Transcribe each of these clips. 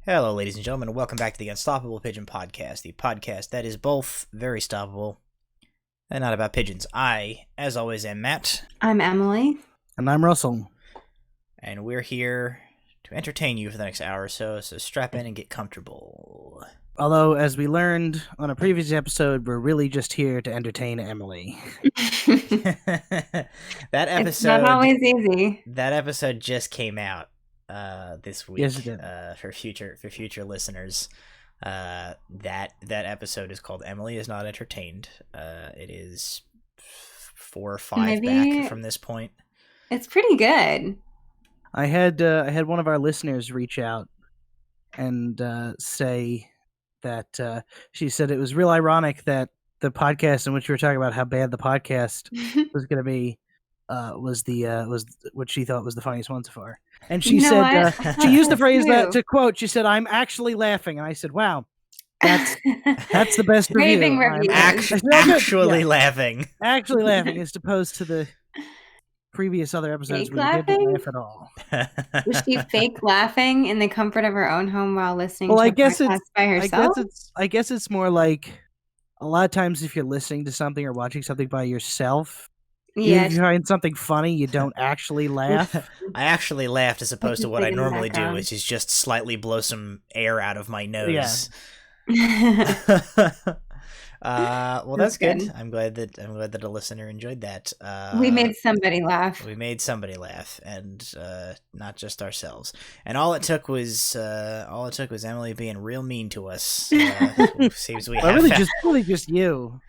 Hello, ladies and gentlemen, and welcome back to the Unstoppable Pigeon Podcast, the podcast that is both very stoppable and not about pigeons. I, as always, am Matt. I'm Emily. And I'm Russell. And we're here to entertain you for the next hour or so strap in and get comfortable. Although, as we learned on a previous episode, we're really just here to entertain Emily. That episode... It's not always easy. That episode just came out this week. Yes, it did. For future listeners. That episode is called Emily is Not Entertained. It is 4 or 5 back from this point. It's pretty good. I had one of our listeners reach out and say that she said it was real ironic that the podcast in which we were talking about how bad the podcast was going to be was what she thought was the funniest one so far. And she said she used the phrase that to quote. She said, "I'm actually laughing," and I said, "Wow, that's the best raving review." Actually laughing, actually laughing, as opposed to the previous other episodes where we didn't laugh at all. Was she fake laughing in the comfort of her own home while listening to a podcast by herself? I guess it's more like a lot of times if you're listening to something or watching something by yourself, if you find something funny, you don't actually laugh. I actually laughed as opposed to what I normally do, which is just slightly blow some air out of my nose. Yeah. Well, that's good. I'm glad that a listener enjoyed that. We made somebody laugh. We made somebody laugh, and not just ourselves. And all it took was Emily being real mean to us. Seems we have really just you.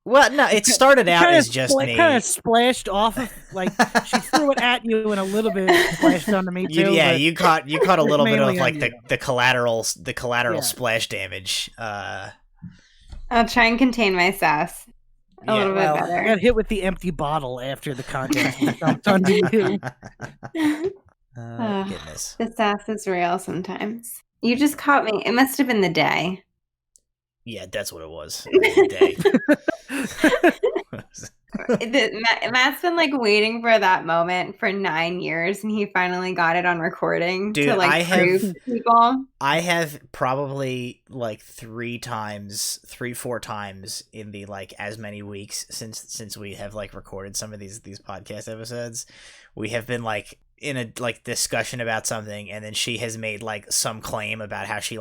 Well, no, it started out as just me. Kind of splashed off of, like, she threw it at you and a little bit splashed onto me too. You caught a little bit of like the collateral splash damage. I'll try and contain my sass a little bit better. I got hit with the empty bottle after the contest. Dumped onto you. Goodness. The sass is real sometimes. You just caught me. It must have been the day. Yeah, that's what it was. The day. Matt's been like waiting for that moment for 9 years, and he finally got it on recording. Dude, to like prove people. I have probably like 4 times in the like as many weeks since we have like recorded some of these podcast episodes. We have been like in a like discussion about something, and then she has made like some claim about how she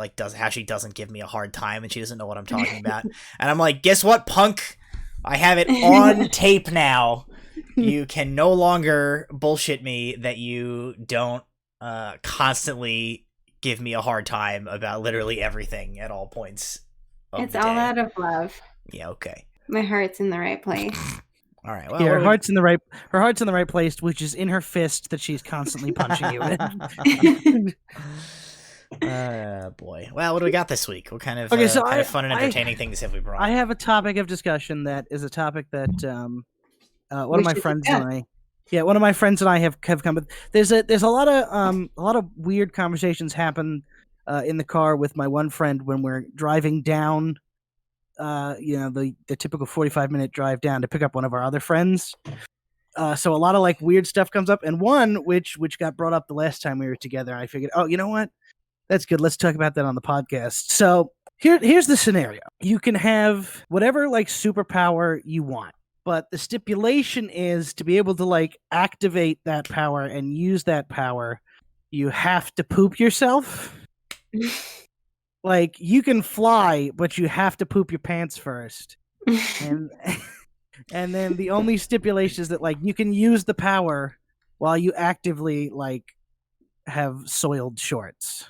doesn't give me a hard time and she doesn't know what I'm talking about. And I'm like, guess what, punk? I have it on tape now. You can no longer bullshit me that you don't constantly give me a hard time about literally everything at all points. It's all out of love. Yeah, okay. My heart's in the right place. All right. Well, her heart's in the right place, which is in her fist that she's constantly punching you with. Boy. Well, what do we got this week? What kind of fun and entertaining things have we brought? I have a topic of discussion that is a topic that one of my friends and I have come with. There's a lot of weird conversations happen in the car with my one friend when we're driving down. The typical 45-minute drive down to pick up one of our other friends. So a lot of like weird stuff comes up, and one which got brought up the last time we were together. I figured, oh, you know what? That's good. Let's talk about that on the podcast. So here's the scenario. You can have whatever like superpower you want, but the stipulation is to be able to like activate that power and use that power, you have to poop yourself. Like, you can fly, but you have to poop your pants first. And then the only stipulation is that, like, you can use the power while you actively, like, have soiled shorts.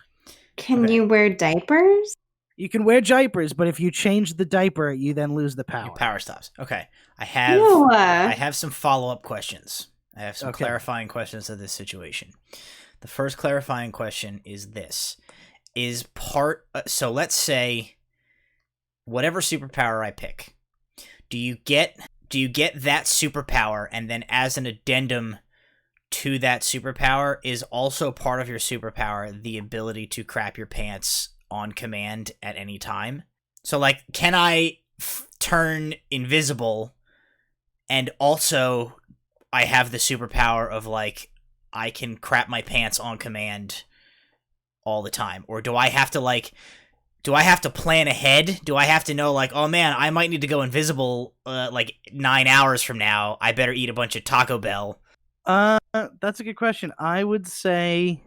Can you wear diapers? You can wear diapers, but if you change the diaper, you then lose the power. Your power stops. Okay. I have some follow-up questions. I have some clarifying questions of this situation. The first clarifying question is this. So let's say whatever superpower I pick, do you get that superpower, and then as an addendum to that superpower is also part of your superpower the ability to crap your pants on command at any time? So like, can I turn invisible and also I have the superpower of like I can crap my pants on command all the time, or do I have to plan ahead? Do I have to know, like, oh man, I might need to go invisible, 9 hours from now. I better eat a bunch of Taco Bell. That's a good question. I would say,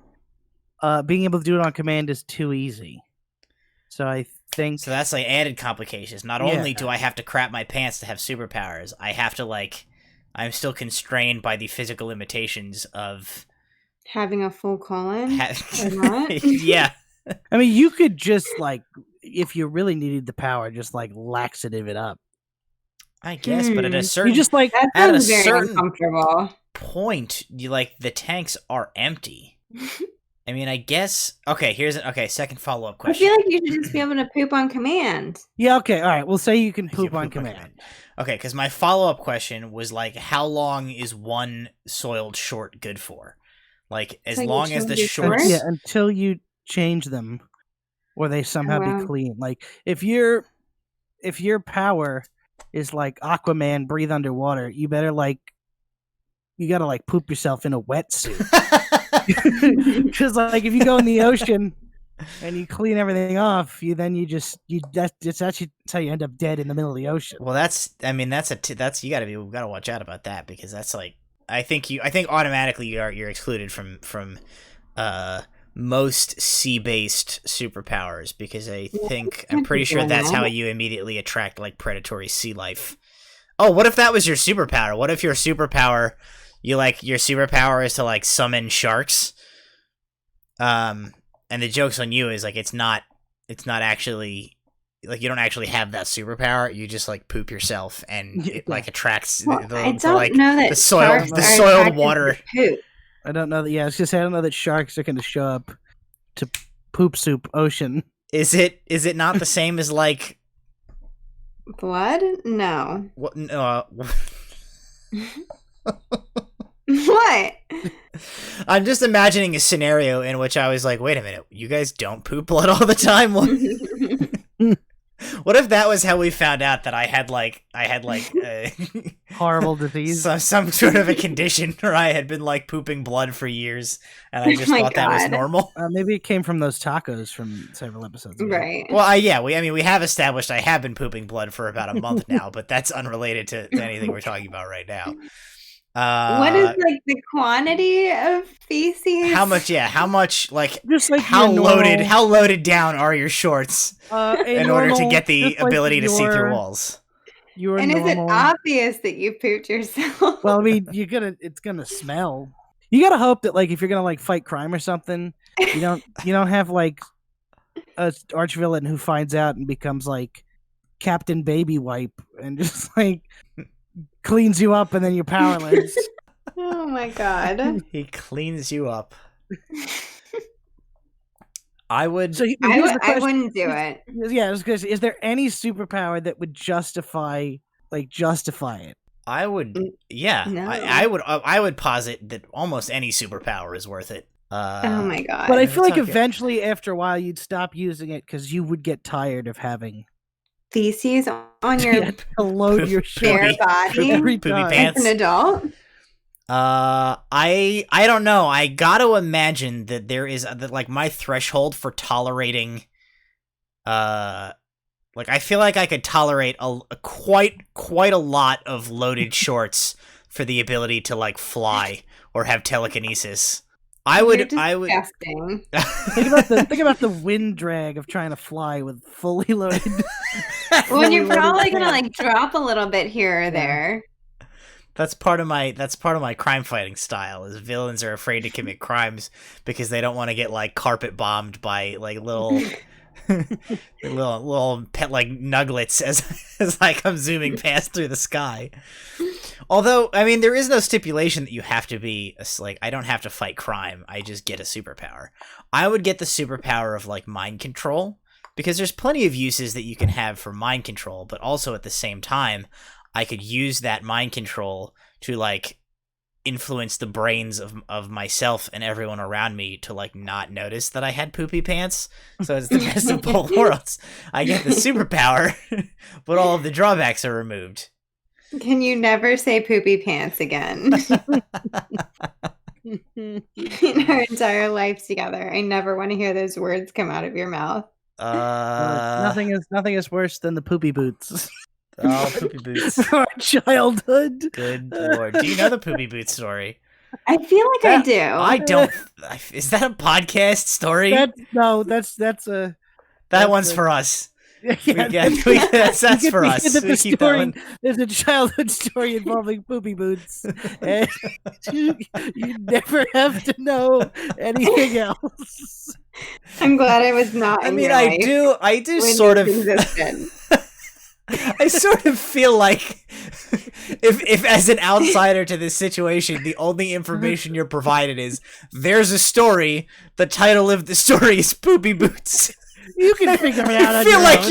being able to do it on command is too easy. So I think... So that's, like, added complications. Not only do I have to crap my pants to have superpowers, I have to, like... I'm still constrained by the physical limitations of... Having a full colon? Yeah. I mean, you could just, like, if you really needed the power, just, like, laxative it up. I guess, but at a certain... You just, like... That sounds very uncomfortable. Point, the tanks are empty. I mean, I guess... Okay, second follow-up question. I feel like you should just be able to poop on command. Yeah, okay, all right. We'll say you can poop on command. Okay, because my follow-up question was, like, how long is one soiled short good for? Like, as long as the shorts... Yeah, until you change them, or they somehow be clean. Like, if your power is, like, Aquaman, breathe underwater, you better, like... You gotta, like, poop yourself in a wetsuit. Because, like, if you go in the ocean and you clean everything off, that's how you end up dead in the middle of the ocean. Well, you gotta watch out about that, because that's, like, I think automatically you're excluded from most sea-based superpowers, because I'm pretty sure that's how you immediately attract, like, predatory sea life. Oh, what if that was your superpower? What if your superpower is to, like, summon sharks? And the joke's on you is, like, it's not actually, like, you don't actually have that superpower. You just, like, poop yourself, and it, like, attracts the soiled water. I don't know that. Yeah, I was gonna say, I don't know that sharks are gonna show up to poop soup ocean. Is it not the same as, like, blood? No. What? What? I'm just imagining a scenario in which I was like, wait a minute, you guys don't poop blood all the time? What if that was how we found out that I had horrible disease, some sort of a condition, or I had been, like, pooping blood for years, and I just thought that was normal. Maybe it came from those tacos from several episodes ago. Right. Well, we have established I have been pooping blood for about a month now, but that's unrelated to anything we're talking about right now. What is, like, the quantity of feces? How much, like, just like how loaded down are your shorts in order to get the ability to see through walls? And is it obvious that you pooped yourself? Well, I mean, it's gonna smell. You gotta hope that, like, if you're gonna, like, fight crime or something, you don't have, like, a arch villain who finds out and becomes, like, Captain Baby Wipe and just, like, cleans you up, and then you're powerless. Oh my god. He cleans you up. I would. I wouldn't do it. Yeah, because is there any superpower that would justify it? I would. Yeah, no. I would posit that almost any superpower is worth it. Oh my god! But I feel like eventually, after a while, you'd stop using it because you would get tired of having feces on your load your bare body every time. As an adult. I don't know. I got to imagine that there is like my threshold for tolerating. Like, I feel like I could tolerate quite a lot of loaded shorts for the ability to, like, fly or have telekinesis. I would. Think about the wind drag of trying to fly with fully loaded. When you're probably gonna, like, drop a little bit here or there. That's part of my crime fighting style. Is villains are afraid to commit crimes because they don't want to get, like, carpet bombed by, like, little pet, like, nuglets as I come zooming past through the sky. Although, I mean, there is no stipulation that you have to be, like, I don't have to fight crime. I just get a superpower. I would get the superpower of, like, mind control, because there's plenty of uses that you can have for mind control, but also at the same time, I could use that mind control to, like, influence the brains of myself and everyone around me to, like, not notice that I had poopy pants. So it's the best of both worlds. I get the superpower, but all of the drawbacks are removed. Can you never say poopy pants again? in our entire life together. I never want to hear those words come out of your mouth. Nothing is worse than the poopy boots. Oh, poopy boots. Our childhood. Good Lord. Do you know the poopy boots story? I feel like I do. I don't. Is that a podcast story? That one's for us. Yeah, that's for us. There's a childhood story involving poopy boots, and you never have to know anything else. I'm glad I was not. I mean, I do sort of. I sort of feel like if as an outsider to this situation, the only information you're provided is there's a story. The title of the story is Poopy Boots. You can figure it out. I feel like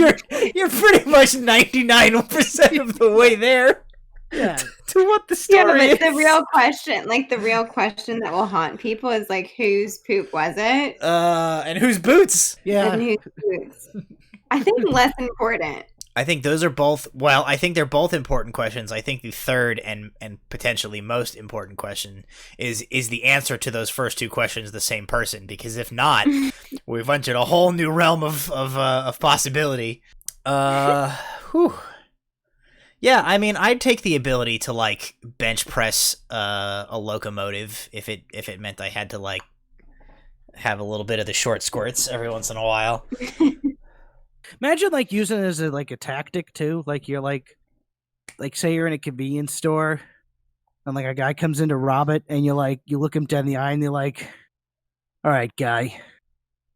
you're pretty much 99% of the way there. Yeah. To what the story is. The real question that will haunt people is like, whose poop was it? And whose boots? Yeah. And whose boots? I think less important. I think those are both. Well, I think they're both important questions. I think the third and potentially most important question is the answer to those first two questions the same person? Because if not, we've entered a whole new realm of possibility. Whew. Yeah, I mean, I'd take the ability to like bench press a locomotive if it meant I had to like have a little bit of the short squirts every once in a while. Imagine like using it as a tactic too. Like you're like say you're in a convenience store and like a guy comes in to rob it and you look him dead in the eye and you're like, all right, guy,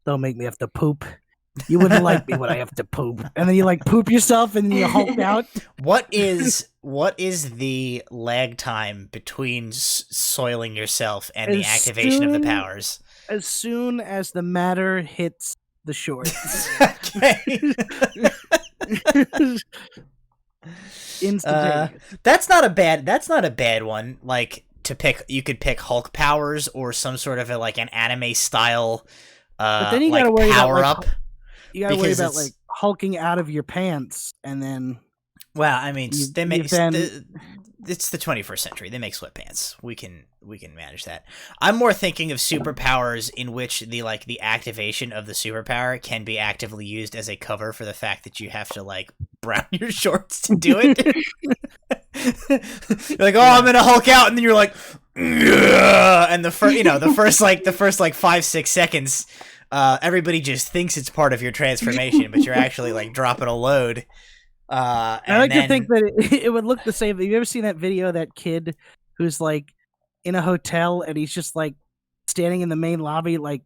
don't make me have to poop. You wouldn't like me when I have to poop. And then you like poop yourself and then you hulk out. What is the lag time between soiling yourself and the activation of the powers? As soon as the matter hits the shorts. Okay. That's not a bad one. Like to pick, you could pick Hulk powers or some sort of an anime style but then you gotta worry power about, up. You gotta worry about like hulking out of your pants and then. Well, I mean, it's the 21st century. They make sweatpants. We can manage that. I'm more thinking of superpowers in which the activation of the superpower can be actively used as a cover for the fact that you have to like brown your shorts to do it. You're like, oh, I'm gonna Hulk out, and then you're like, ugh! And the first 5-6 seconds, everybody just thinks it's part of your transformation, but you're actually like dropping a load. I like to think that it would look the same. Have you ever seen that video of that kid who's like in a hotel and he's just like standing in the main lobby, like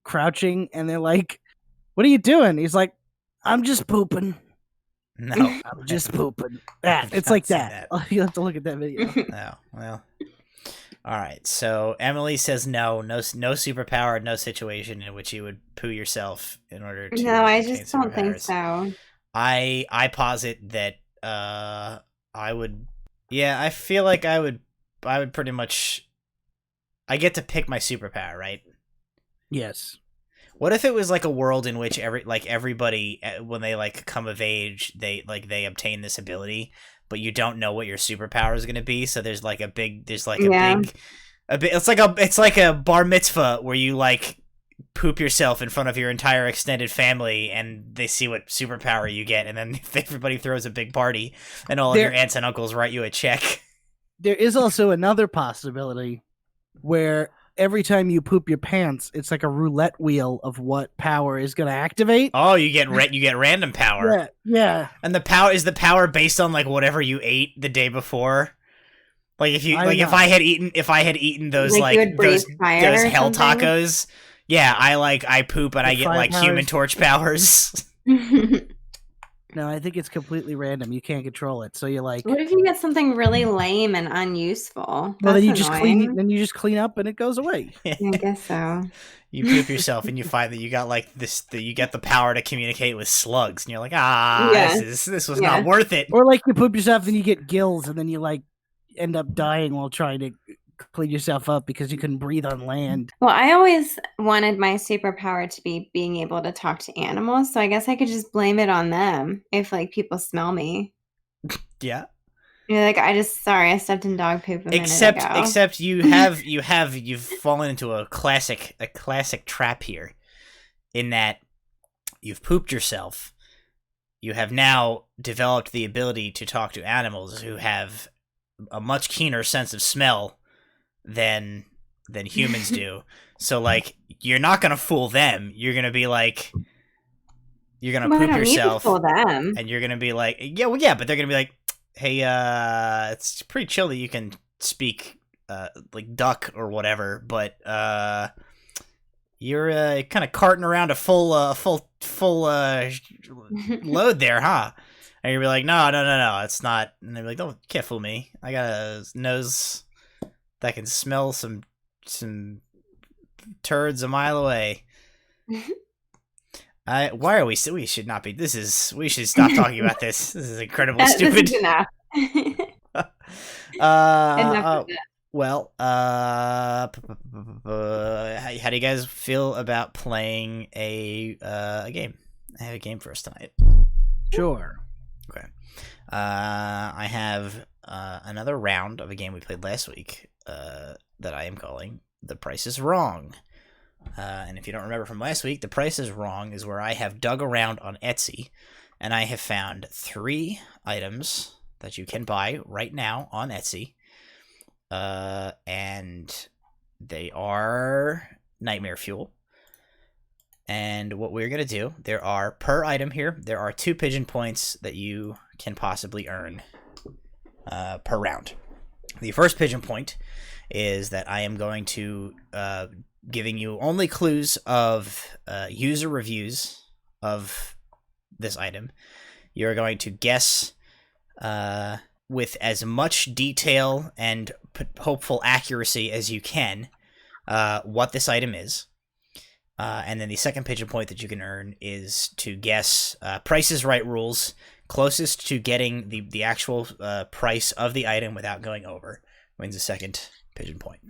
crouching, and they're like, "What are you doing?" He's like, "I'm just pooping." No, I'm just pooping. It's like that. You have to look at that video. No, well, all right. So Emily says no superpower, no situation in which you would poo yourself in order to. No, I just don't think so. I posit that I would. Yeah, I feel like I would pretty much. I get to pick my superpower, right? Yes. What if it was like a world in which everybody when they like come of age they obtain this ability, but you don't know what your superpower is going to be? So there's like a big it's like a bar mitzvah where you like poop yourself in front of your entire extended family and they see what superpower you get, and then everybody throws a big party and all of your aunts and uncles write you a check. There is also another possibility where every time you poop your pants, it's like a roulette wheel of what power is going to activate. Oh, you get random power. Yeah. And the power based on like whatever you ate the day before. Like if I had eaten those those hell tacos. Yeah, I poop and I get like powers. Human Torch powers. No, I think it's completely random. You can't control it. So you're like, what if you get something really lame and unuseful? Well, then you just clean up and it goes away. I guess so. You poop yourself and you find that you got like this. You get the power to communicate with slugs, and you're like, this was not worth it. Or like you poop yourself and you get gills, and then you like end up dying while trying to clean yourself up because you couldn't breathe on land. Well, I always wanted my superpower to be being able to talk to animals, so I guess I could just blame it on them if like people smell me. Yeah. You're like, I stepped in dog poop a minute ago. Except you've fallen into a classic trap here, in that you've pooped yourself. You have now developed the ability to talk to animals who have a much keener sense of smell than humans do. So, like, you're not gonna fool them. You're gonna be like, you're gonna poop yourself, fool them. and you're gonna be like, yeah, but they're gonna be like, hey, it's pretty chill that you can speak like duck or whatever, but you're kind of carting around a full load there, huh? And you'll be like, no, it's not. And they're like, don't, can't fool me. I got a nose that can smell some turds a mile away. Why are we should not be. We should stop talking about this. This is incredibly stupid. This is enough. Well, how do you guys feel about playing a game? I have a game for us tonight. Sure. Okay. I have another round of a game we played last week that I am calling The Price is Wrong. And if you don't remember from last week, The Price is Wrong is where I have dug around on Etsy, and I have found 3 items that you can buy right now on Etsy. And they are nightmare fuel. And what we're going to do, there are, per item here, there are 2 pigeon points that you can possibly earn per round. The first pigeon point is that I am going to giving you only clues of user reviews of this item. You're going to guess with as much detail and hopeful accuracy as you can what this item is. And then the second pigeon point that you can earn is to guess Price is Right rules, closest to getting the actual price of the item without going over, wins a second pigeon point.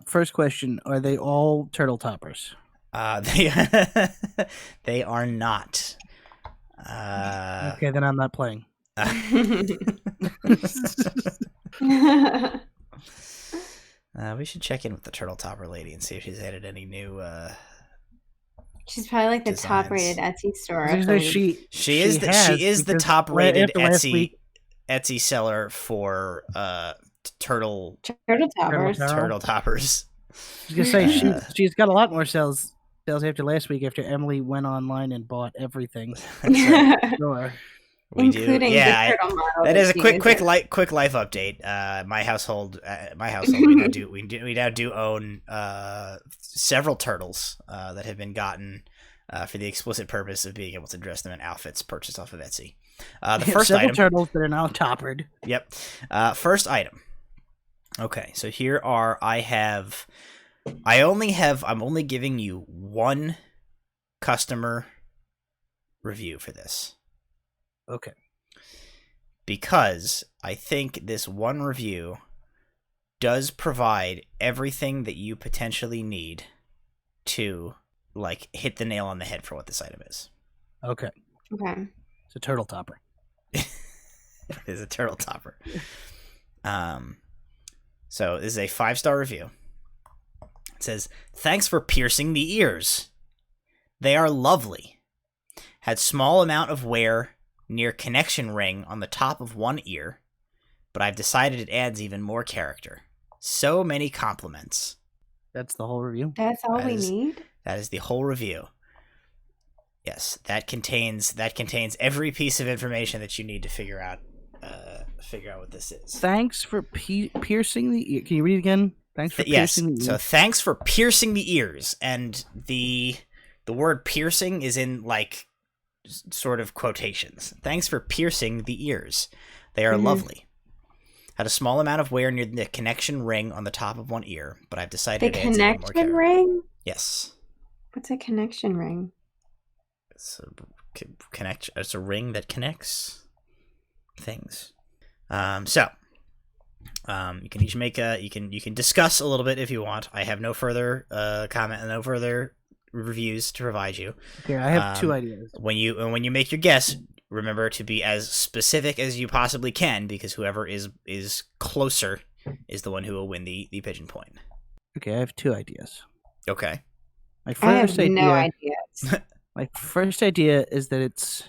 First question, are they all turtle toppers? They are not. Okay, then I'm not playing. We should check in with the turtle topper lady and see if she's added any new she's probably like the designs. Top-rated Etsy store. She is the top-rated Etsy seller for turtle toppers. I was gonna say she's got a lot more sales after last week, after Emily went online and bought everything. Sure. We including do. Yeah, the turtle model that is a quick life update. My household, we now do own several turtles that have been gotten for the explicit purpose of being able to dress them in outfits purchased off of Etsy. The first several item, turtles that are now toppered. Yep. First item. Okay, so here are I'm only giving you 1 customer review for this. Okay. Because I think this 1 review does provide everything that you potentially need to, like, hit the nail on the head for what this item is. Okay. It's a turtle topper. It is a turtle topper. So this is a 5-star review. It says, "Thanks for piercing the ears. They are lovely. Had small amount of wear near connection ring on the top of one ear, but I've decided it adds even more character. So many compliments." That's the whole review? That's all we need? That is the whole review. Yes, that contains every piece of information that you need to figure out what this is. Thanks for piercing the ear. Can you read it again? Thanks for piercing the ears. So thanks for piercing the ears, and the word piercing is in, like, sort of quotations. Thanks for piercing the ears. They are lovely. Had a small amount of wear near the connection ring on the top of one ear, but I've decided the connection ring? Yes. What's a connection ring? It's a ring that connects things. So you can each make you can discuss a little bit if you want. I have no further comment and no further reviews to provide you. Okay, I have 2 ideas. When you make your guess, remember to be as specific as you possibly can, because whoever is closer is the one who will win the pigeon point. Okay, I have 2 ideas. Okay. I have no ideas. My first idea is that it's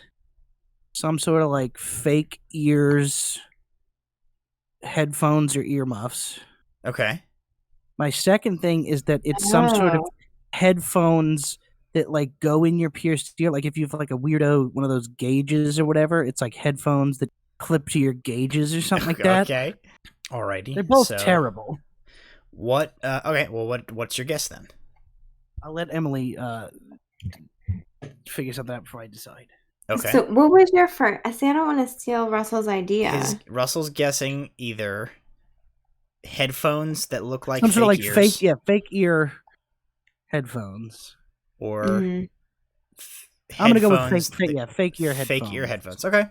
some sort of like fake ears, headphones, or earmuffs. Okay. My second thing is that it's some sort of headphones that like go in your pierced ear. Like if you have like a weirdo, one of those gauges or whatever, it's like headphones that clip to your gauges or something like that. Okay. Alrighty. They're both terrible. What? Okay. Well, what's your guess then? I'll let Emily figure something out before I decide. Okay. So what was your first? I say I don't want to steal Russell's idea. Russell's guessing either headphones that look like some sort of like ears, fake ear headphones, or I'm gonna go with fake ear headphones. Fake ear headphones. Okay.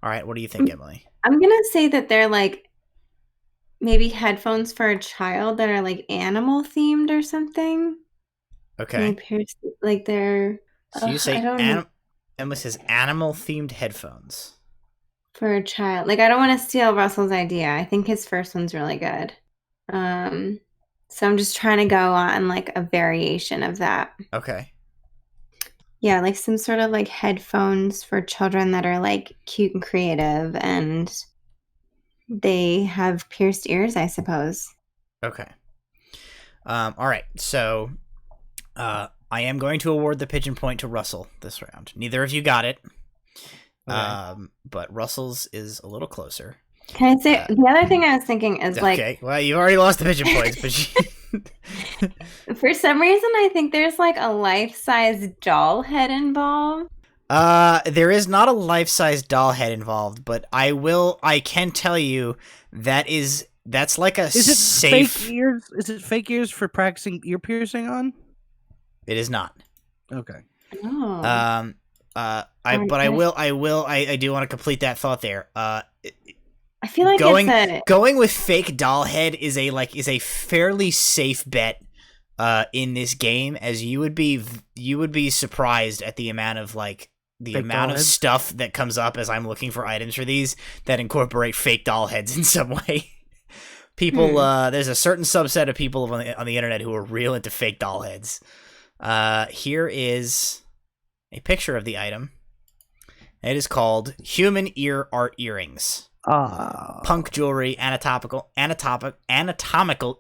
All right. What do you think, Emily? I'm gonna say that they're like maybe headphones for a child that are like animal themed or something. Okay. Like they're. So you say Emily says animal themed headphones for a child. Like, I don't want to steal Russell's idea. I think his first one's really good. So I'm just trying to go on like a variation of that. Okay. Yeah, like some sort of like headphones for children that are like cute and creative, and they have pierced ears, I suppose. Okay. All right. So, I am going to award the pigeon point to Russell this round. Neither of you got it. Okay. But Russell's is a little closer. Can I say the other thing I was thinking is like... Okay, well, you already lost the pigeon points, but for some reason, I think there's like a life-size doll head involved. There is not a life-size doll head involved, but I can tell you that's like a safe... fake ears? Is it fake ears for practicing ear piercing on? It is not. Okay. Oh. I do want to complete that thought there. I feel like going with fake doll head is a fairly safe bet in this game, as you would be surprised at the amount of stuff that comes up as I'm looking for items for these that incorporate fake doll heads in some way. People there's a certain subset of people on the internet who are real into fake doll heads. Here is a picture of the item. It is called Human Ear Art Earrings. Punk jewelry, anatomical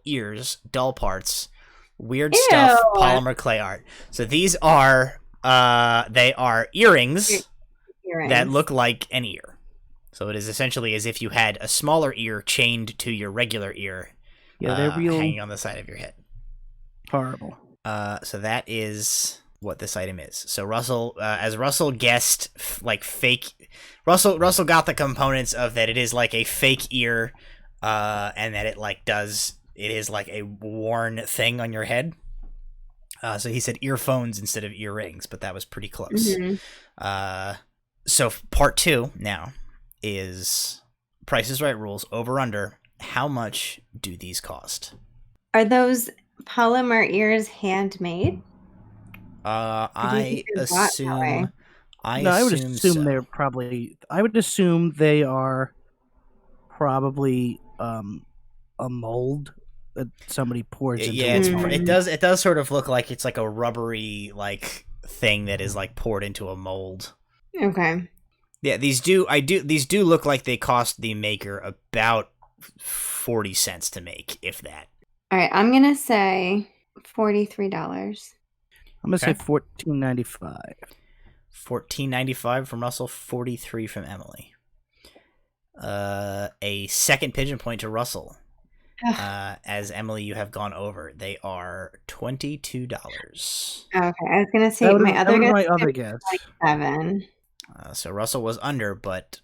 ears, doll parts, weird stuff, polymer clay art. So these are they are earrings that look like an ear. So it is essentially as if you had a smaller ear chained to your regular ear. Yeah, they're real, hanging on the side of your head. Horrible. So that is what this item is. So Russell, as Russell guessed, like fake. Russell got the components of that. It is like a fake ear, and that it is like a worn thing on your head. So he said earphones instead of earrings, but that was pretty close. Mm-hmm. So part 2 now is Price is Right rules, over under. How much do these cost? Are those polymer ears handmade? I assume. I would assume they're probably. I would assume they are probably a mold that somebody pours into. Yeah, it does sort of look like it's like a rubbery like thing that is like poured into a mold. Okay. Yeah, these do look like they cost the maker about 40 cents to make, if that. All right, I'm gonna say $43. I'm gonna say $14.95. $14.95 from Russell, 43 from Emily. A second pigeon point to Russell. As Emily, you have gone over. They are $22. Okay, I was gonna say my other guess. 27. So Russell was under, but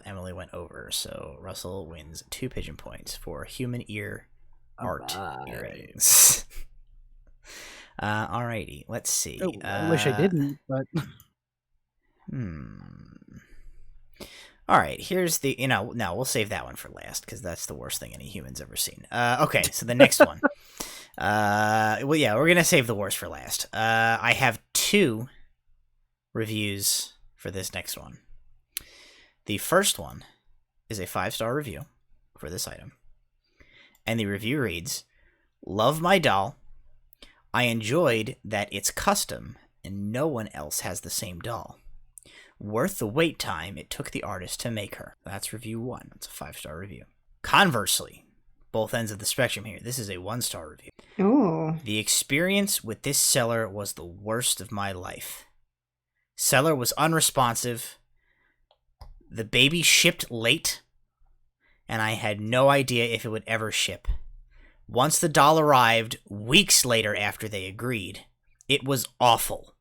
Emily went over. So Russell wins 2 pigeon points for human ear art earrings. Alrighty, let's see. I wish I didn't, but. All right, here's the no, we'll save that one for last because that's the worst thing any human's ever seen. Okay, so the next one. Well, yeah, we're gonna save the worst for last. I have 2 reviews for this next one. The first one is a 5-star review for this item. And the review reads, "Love my doll. I enjoyed that it's custom and no one else has the same doll. Worth the wait time it took the artist to make her." That's review 1. It's a 5-star review. Conversely, both ends of the spectrum here, this is a 1-star review. Ooh. "The experience with this seller was the worst of my life. Seller was unresponsive. The baby shipped late, and I had no idea if it would ever ship. Once the doll arrived, weeks later after they agreed, it was awful.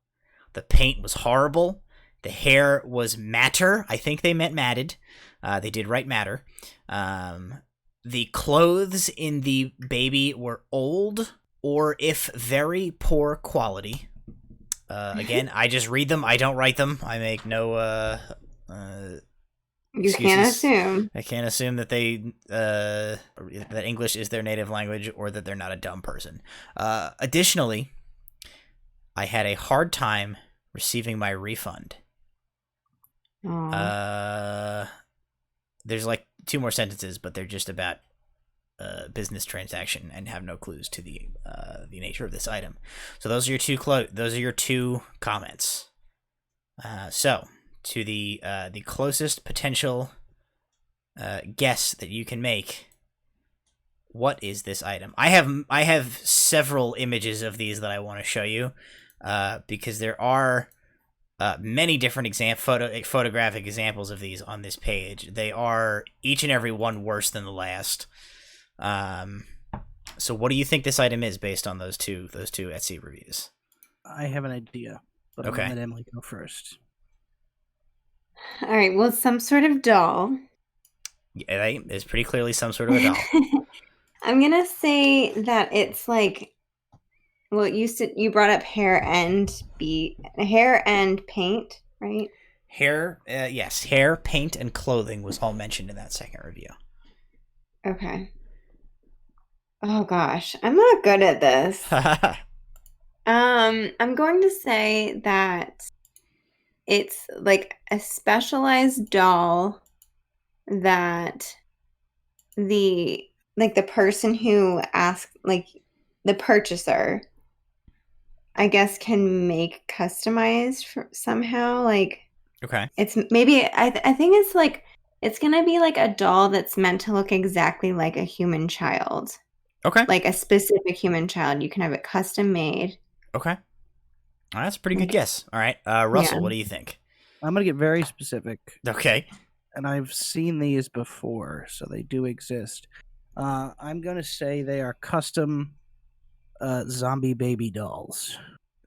The paint was horrible. The hair was matter. I think they meant matted. They did write matter. The clothes in the baby were old, or if very poor quality." Again, I just read them. I don't write them. I make no You can't assume. I can't assume that that English is their native language or that they're not a dumb person. Additionally, I had a hard time receiving my refund. There's like 2 more sentences, but they're just about business transaction and have no clues to the nature of this item. So those are your two comments. So to the closest potential guess that you can make, what is this item? I have several images of these that I want to show you, because there are many different photographic examples of these on this page. They are each and every one worse than the last. So what do you think this item is based on those two Etsy reviews? I have an idea, but I'm gonna let Emily go first. All right. Well, some sort of doll. Yeah, it's pretty clearly some sort of a doll. I'm gonna say that it's like, well, you brought up hair and paint, right? Hair, yes, hair, paint, and clothing was all mentioned in that second review. Okay. Oh gosh, I'm not good at this. I'm going to say that it's like a specialized doll that the person who asked, like the purchaser, I guess, can make customized somehow. Like, okay, it's maybe I think it's like it's gonna be like a doll that's meant to look exactly like a human child. Okay, like a specific human child. You can have it custom made. Okay, that's a pretty good guess. All right, Russell, what do you think? I'm gonna get very specific. Okay, and I've seen these before, so they do exist. I'm gonna say they are custom zombie baby dolls.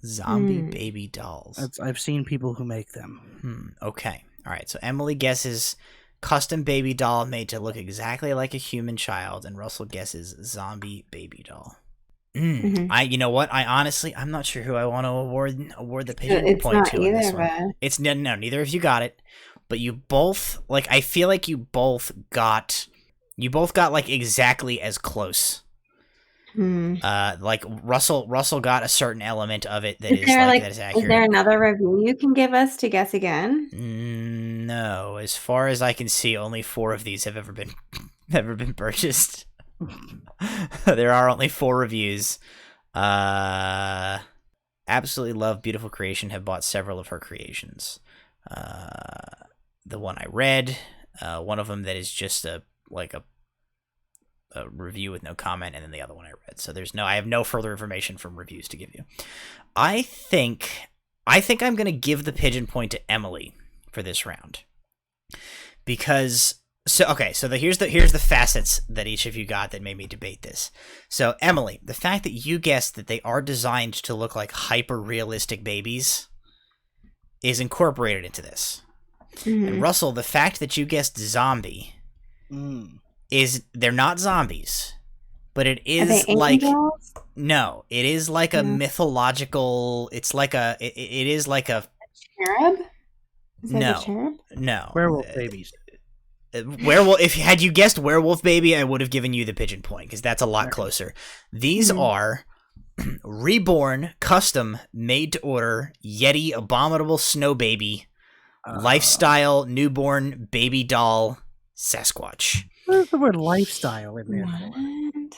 Zombie baby dolls. I've seen people who make them. Okay. All right. So Emily guesses custom baby doll made to look exactly like a human child, and Russell guesses zombie baby doll. You know what? I'm not sure who I want to award the pigeon point to in this one. It's no, neither of you got it, but you both, like, I feel like you both got like exactly as close. Like Russell got a certain element of it that that is accurate. Is there another review you can give us to guess again? No, as far as I can see, only 4 of these have ever been purchased. There are only 4 reviews. Absolutely love beautiful creation. Have bought several of her creations. The one I read, one of them that is just a review with no comment, and then the other one I read. So I have no further information from reviews to give you. I think I'm going to give the pigeon point to Emily for this round, because here's the facets that each of you got that made me debate this. So Emily, the fact that you guessed that they are designed to look like hyper realistic babies is incorporated into this. And Russell, the fact that you guessed zombie is they're not zombies, but it is like no, it is like a mythological. It's like it is like a cherub. No, werewolf babies. Werewolf. If had you guessed werewolf baby, I would have given you the pigeon point because that's a lot closer. These are reborn, custom, made to order Yeti abominable snow baby Lifestyle newborn baby doll Sasquatch. Where's the word lifestyle in there? What?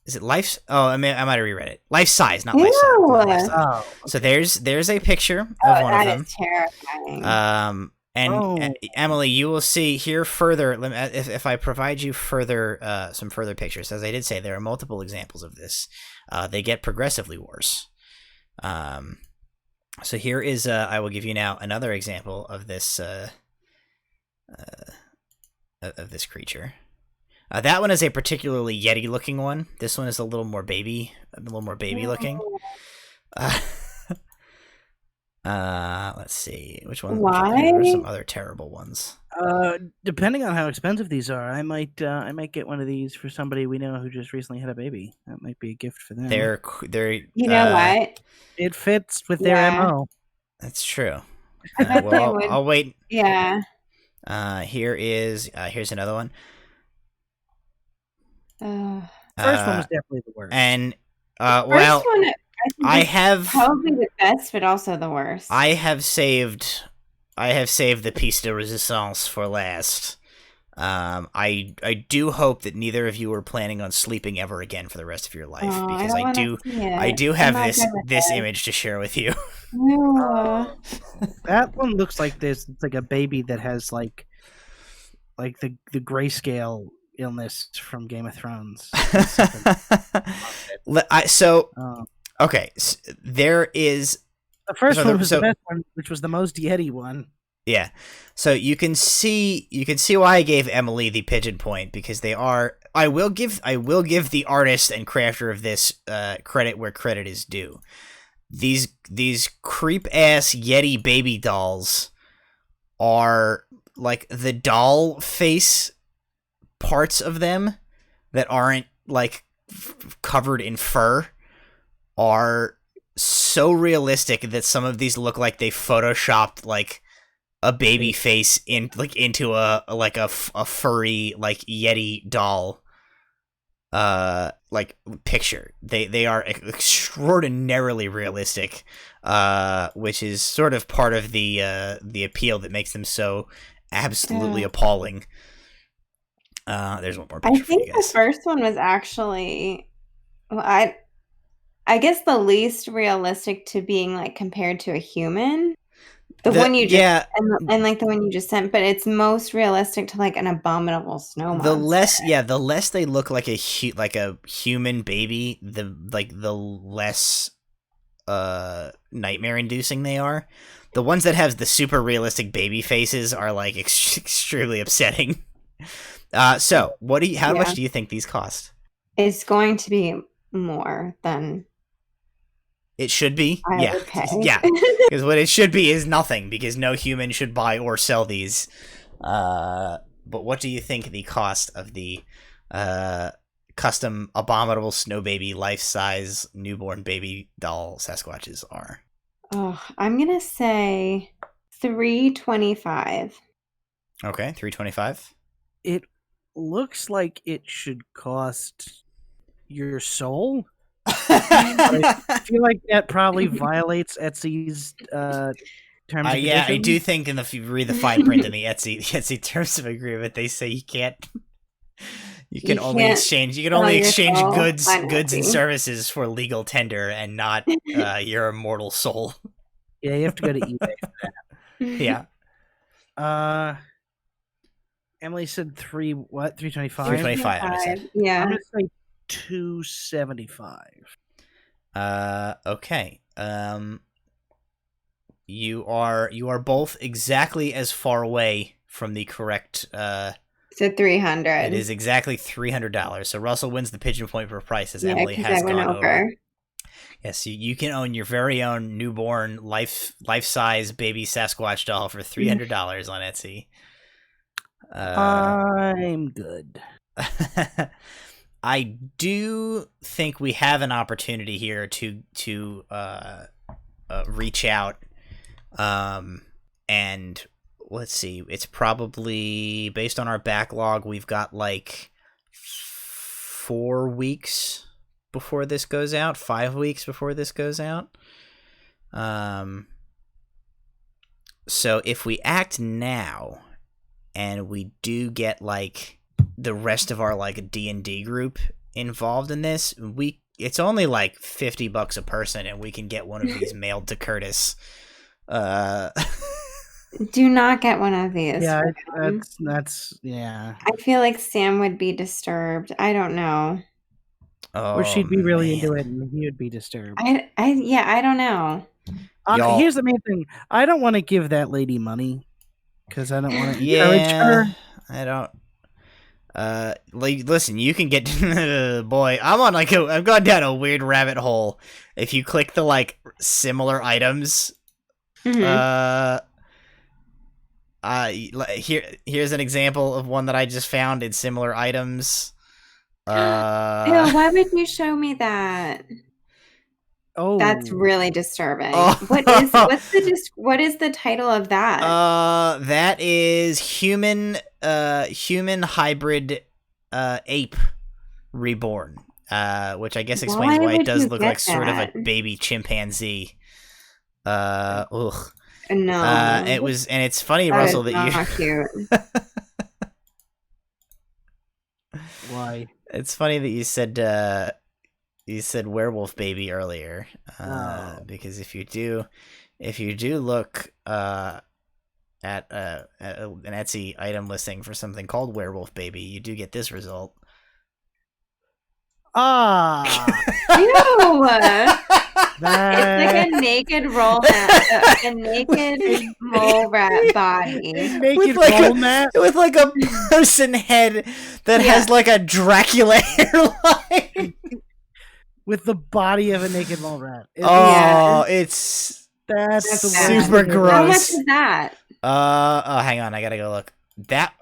Is it life? Oh, I mean, I might have reread it. Life size, not lifestyle. Not lifestyle. Oh, okay. So there's a picture of one of them. That is terrifying. And Emily, you will see here further. If I provide you further, some further pictures, as I did say, there are multiple examples of this. They get progressively worse. So here is. I will give you now another example of this. Of this creature. That one is a particularly Yeti-looking one. This one is a little more baby looking. Let's see which one. Why? There are some other terrible ones. Depending on how expensive these are, I might get one of these for somebody we know who just recently had a baby. That might be a gift for them. They're. You know what? It fits with their MO. That's true. I bet they would. I'll wait. Yeah. Here's another one. First one was definitely the worst. And first one, I have probably the best, but also the worst. I have saved the piece de resistance for last. I do hope that neither of you are planning on sleeping ever again for the rest of your life, because I do have this image to share with you. That one looks like this. It's like a baby that has like the grayscale illness from Game of Thrones. Okay, so there is the first one was the best one, which was the most Yeti one. Yeah, so you can see why I gave Emily the pigeon point, because they are. I will give the artist and crafter of this credit where credit is due. These creep ass Yeti baby dolls are like the doll face parts of them that aren't like covered in fur are so realistic that some of these look like they photoshopped like a baby face into a furry like Yeti doll like picture. They are extraordinarily realistic, which is sort of part of the appeal that makes them so absolutely appalling. There's one more picture. I think the first one was actually, I guess, the least realistic to being like compared to a human. The one you just and like the one you just sent, but it's most realistic to like an abominable snow monster. The less they look like a human baby, the less nightmare inducing they are. The ones that have the super realistic baby faces are like extremely upsetting. So how much do you think these cost? It's going to be more than it should be. I would pay. Yeah, because what it should be is nothing, because no human should buy or sell these. But what do you think the cost of the custom abominable snow baby life-size newborn baby doll Sasquatches are? Oh, I'm gonna say $325. Okay, $325. It looks like it should cost your soul. I feel like that probably violates Etsy's terms of yeah, I do think if you read the fine print in the Etsy terms of agreement, they say you can only exchange goods and services for legal tender and not your immortal soul. Yeah, you have to go to eBay for that. Yeah. Emily said $325? $325. Yeah. I'm gonna say $275. Okay. You are both exactly as far away from the correct. So $300. It is exactly $300. So Russell wins the pigeon point per price, as Emily has I went gone over. Yes, you can own your very own newborn life-size baby Sasquatch doll for $300 on Etsy. I'm good. I do think we have an opportunity here to reach out, and let's see. It's probably based on our backlog. We've got like 4 weeks before this goes out. 5 weeks before this goes out. So if we act now, and we do get like the rest of our like D&D group involved in this, it's only like $50 a person, and we can get one of these mailed to Curtis. Do not get one of these. Yeah, that's yeah. I feel like Sam would be disturbed. I don't know. Oh, or she'd be really into it, and he would be disturbed. I don't know. Here's the main thing: I don't want to give that lady money because I don't want to encourage her. I don't. Listen, you can get boy. I've gone down a weird rabbit hole. If you click the like similar items, here's an example of one that I just found in similar items. Why would you show me that? Oh, that's really disturbing. Oh. What is the title of that? That is human hybrid ape reborn. Which I guess explains why it does look like sort of a baby chimpanzee. Ugh. No. It's funny, Russell, that not cute. Why? It's funny that you said Werewolf Baby earlier, because if you do look at an Etsy item listing for something called Werewolf Baby, you do get this result. Ew! It's like a naked a naked mole rat body. Naked mole mat? With like a person head that has like a Dracula hairline. With the body of a naked mole rat. That's super gross. How much is that? Hang on, I gotta go look. That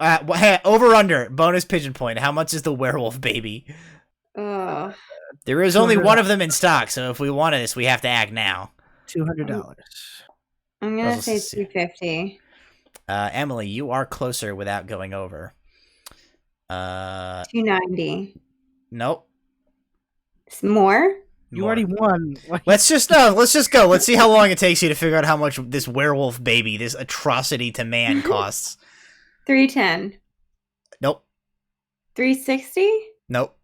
over under bonus pigeon point. How much is the Werewolf Baby? There is only one of them in stock, so if we want this, we have to act now. $200. I'm gonna say $250. Emily, you are closer without going over. $290. Nope. More? You already won. Let's just go. Let's see how long it takes you to figure out how much this Werewolf Baby, this atrocity to man, costs. $310. Nope. $360. Nope.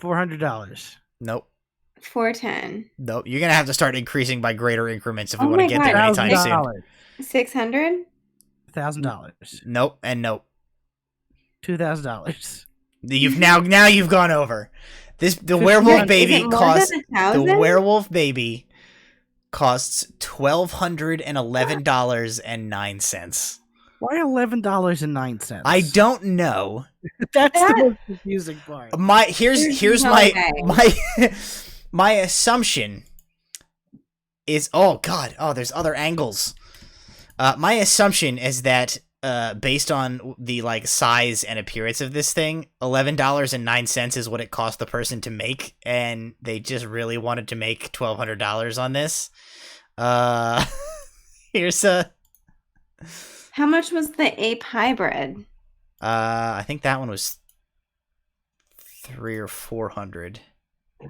$400. Nope. $410. Nope. You're gonna have to start increasing by greater increments if we want to get there anytime soon. $600. $1,000. Nope and nope. $2,000. You've gone over. The Werewolf Baby costs $1,211.09. Why $11.09? I don't know. That's the most confusing part. Here's my assumption is there's other angles. My assumption is that based on the like size and appearance of this thing, $11.09 is what it cost the person to make, and they just really wanted to make $1,200 on this. Here's a. How much was the ape hybrid? I think that one was $300 or $400.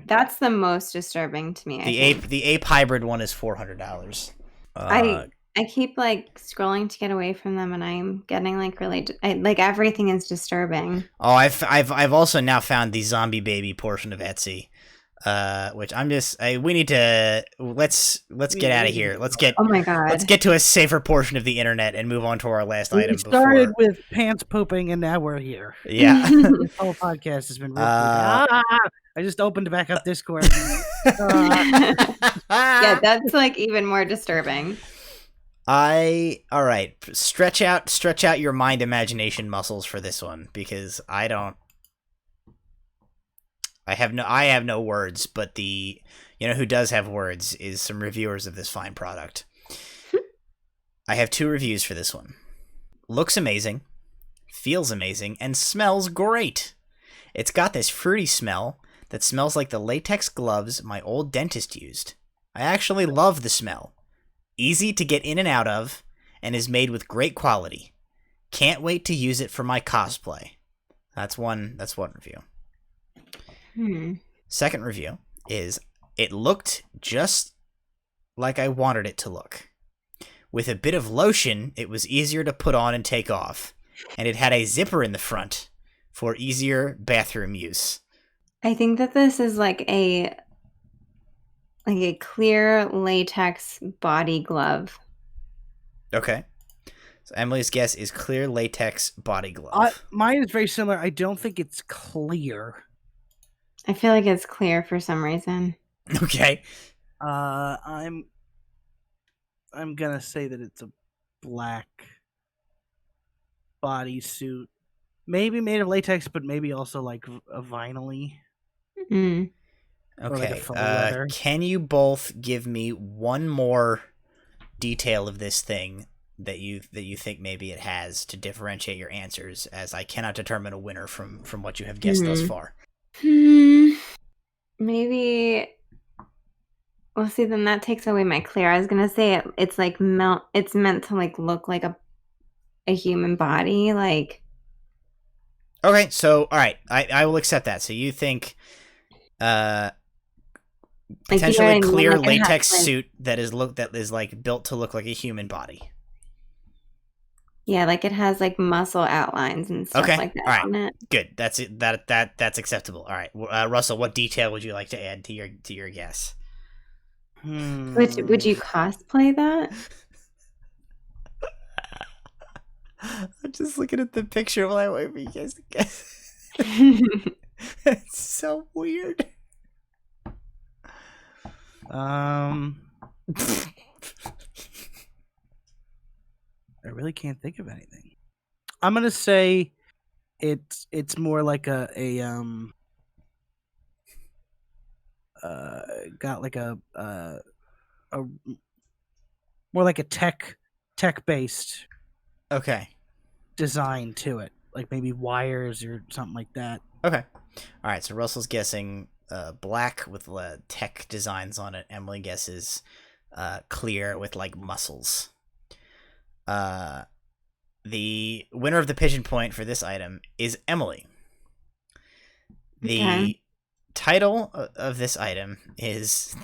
That's the most disturbing to me. The ape hybrid one is $400. I keep like scrolling to get away from them, and I'm getting like really like everything is disturbing. Oh, I've also now found the zombie baby portion of Etsy, which we need to let's get out of here. Oh my god, let's get to a safer portion of the internet and move on to our last item. We started with pants pooping, and now we're here. Yeah, this whole podcast has been. I just opened back up Discord. Yeah, that's like even more disturbing. All right. Stretch out your mind imagination muscles for this one, because I have no words, but who does have words is some reviewers of this fine product. I have 2 reviews for this one. Looks amazing, feels amazing, and smells great. It's got this fruity smell that smells like the latex gloves my old dentist used. I actually love the smell. Easy to get in and out of, and is made with great quality. Can't wait to use it for my cosplay. That's one review. Second review is, it looked just like I wanted it to look. With a bit of lotion, it was easier to put on and take off, and it had a zipper in the front for easier bathroom use. I think that this is like a clear latex body glove. Okay. So Emily's guess is clear latex body glove. Mine is very similar. I don't think it's clear. I feel like it's clear for some reason. Okay. I'm gonna say that it's a black bodysuit, maybe made of latex, but maybe also like a vinyl-y. Mm. Okay. Like can you both give me one more detail of this thing that you think maybe it has to differentiate your answers, as I cannot determine a winner from what you have guessed thus far? Maybe. Well, see, then that takes away my clear. I was gonna say it's like it's meant to like look like a human body, like. Okay, so all right, I will accept that. So you think, potentially clear latex suit that is like built to look like a human body. Yeah, like it has like muscle outlines and stuff like that on it. Good. That's it. That's acceptable. All right, Russell, what detail would you like to add to your guess? Would you cosplay that? I'm just looking at the picture while I wait for you guys to guess. It's so weird. I really can't think of anything. I'm gonna say it's more like got like a more like a tech based design to it, like maybe wires or something like that. Okay. All right, so Russell's guessing black with tech designs on it. Emily guesses clear with like muscles. The winner of the pigeon point for this item is Emily. The title of this item is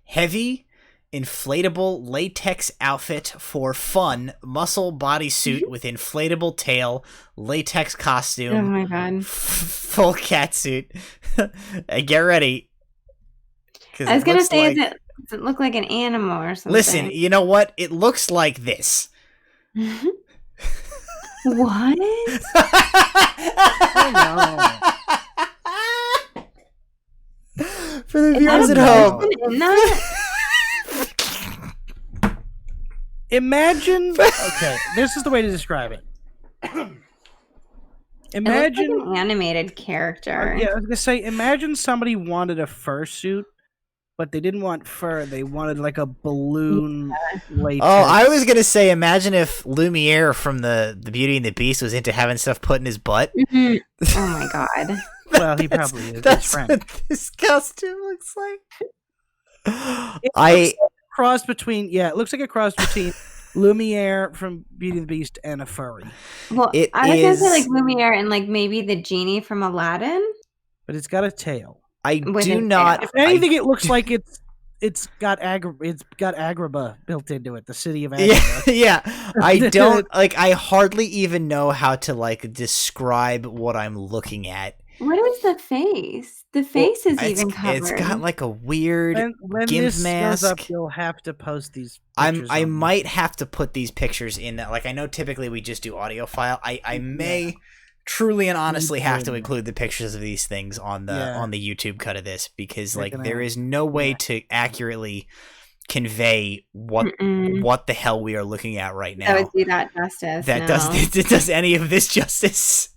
Heavy Inflatable Latex Outfit for Fun Muscle Bodysuit with Inflatable Tail Latex Costume. Oh my god. Full catsuit. Get ready. I was going to say, does it look like an animal or something? Listen, you know what? It looks like this. What? Oh no. For the viewers at home. Imagine. Okay, this is the way to describe it. Imagine it looks like an animated character. Yeah, I was gonna say, imagine somebody wanted a fursuit, but they didn't want fur. They wanted like a balloon latex. Oh, I was gonna say, imagine if Lumiere from the Beauty and the Beast was into having stuff put in his butt. Mm-hmm. Oh my god. Well, he probably is. That's what this costume looks like. It looks like a cross between it looks like a cross between Lumiere from Beauty and the Beast and a furry. Well, I was gonna say like Lumiere and like maybe the genie from Aladdin. But it's got a tail. I do not. If anything, it looks like it's got Agrabah built into it, the city of Agrabah. Yeah. I don't I hardly even know how to like describe what I'm looking at. What is the face? The face is even covered. It's got like a weird when gimp this mask. Goes up, you'll have to post these pictures. I might have to put these pictures in. Like, I know typically we just do audio file. I may truly and honestly have to include the pictures of these things on the YouTube cut of this, because like there is no way to accurately convey what the hell we are looking at right now. That would do that justice. It does any of this justice.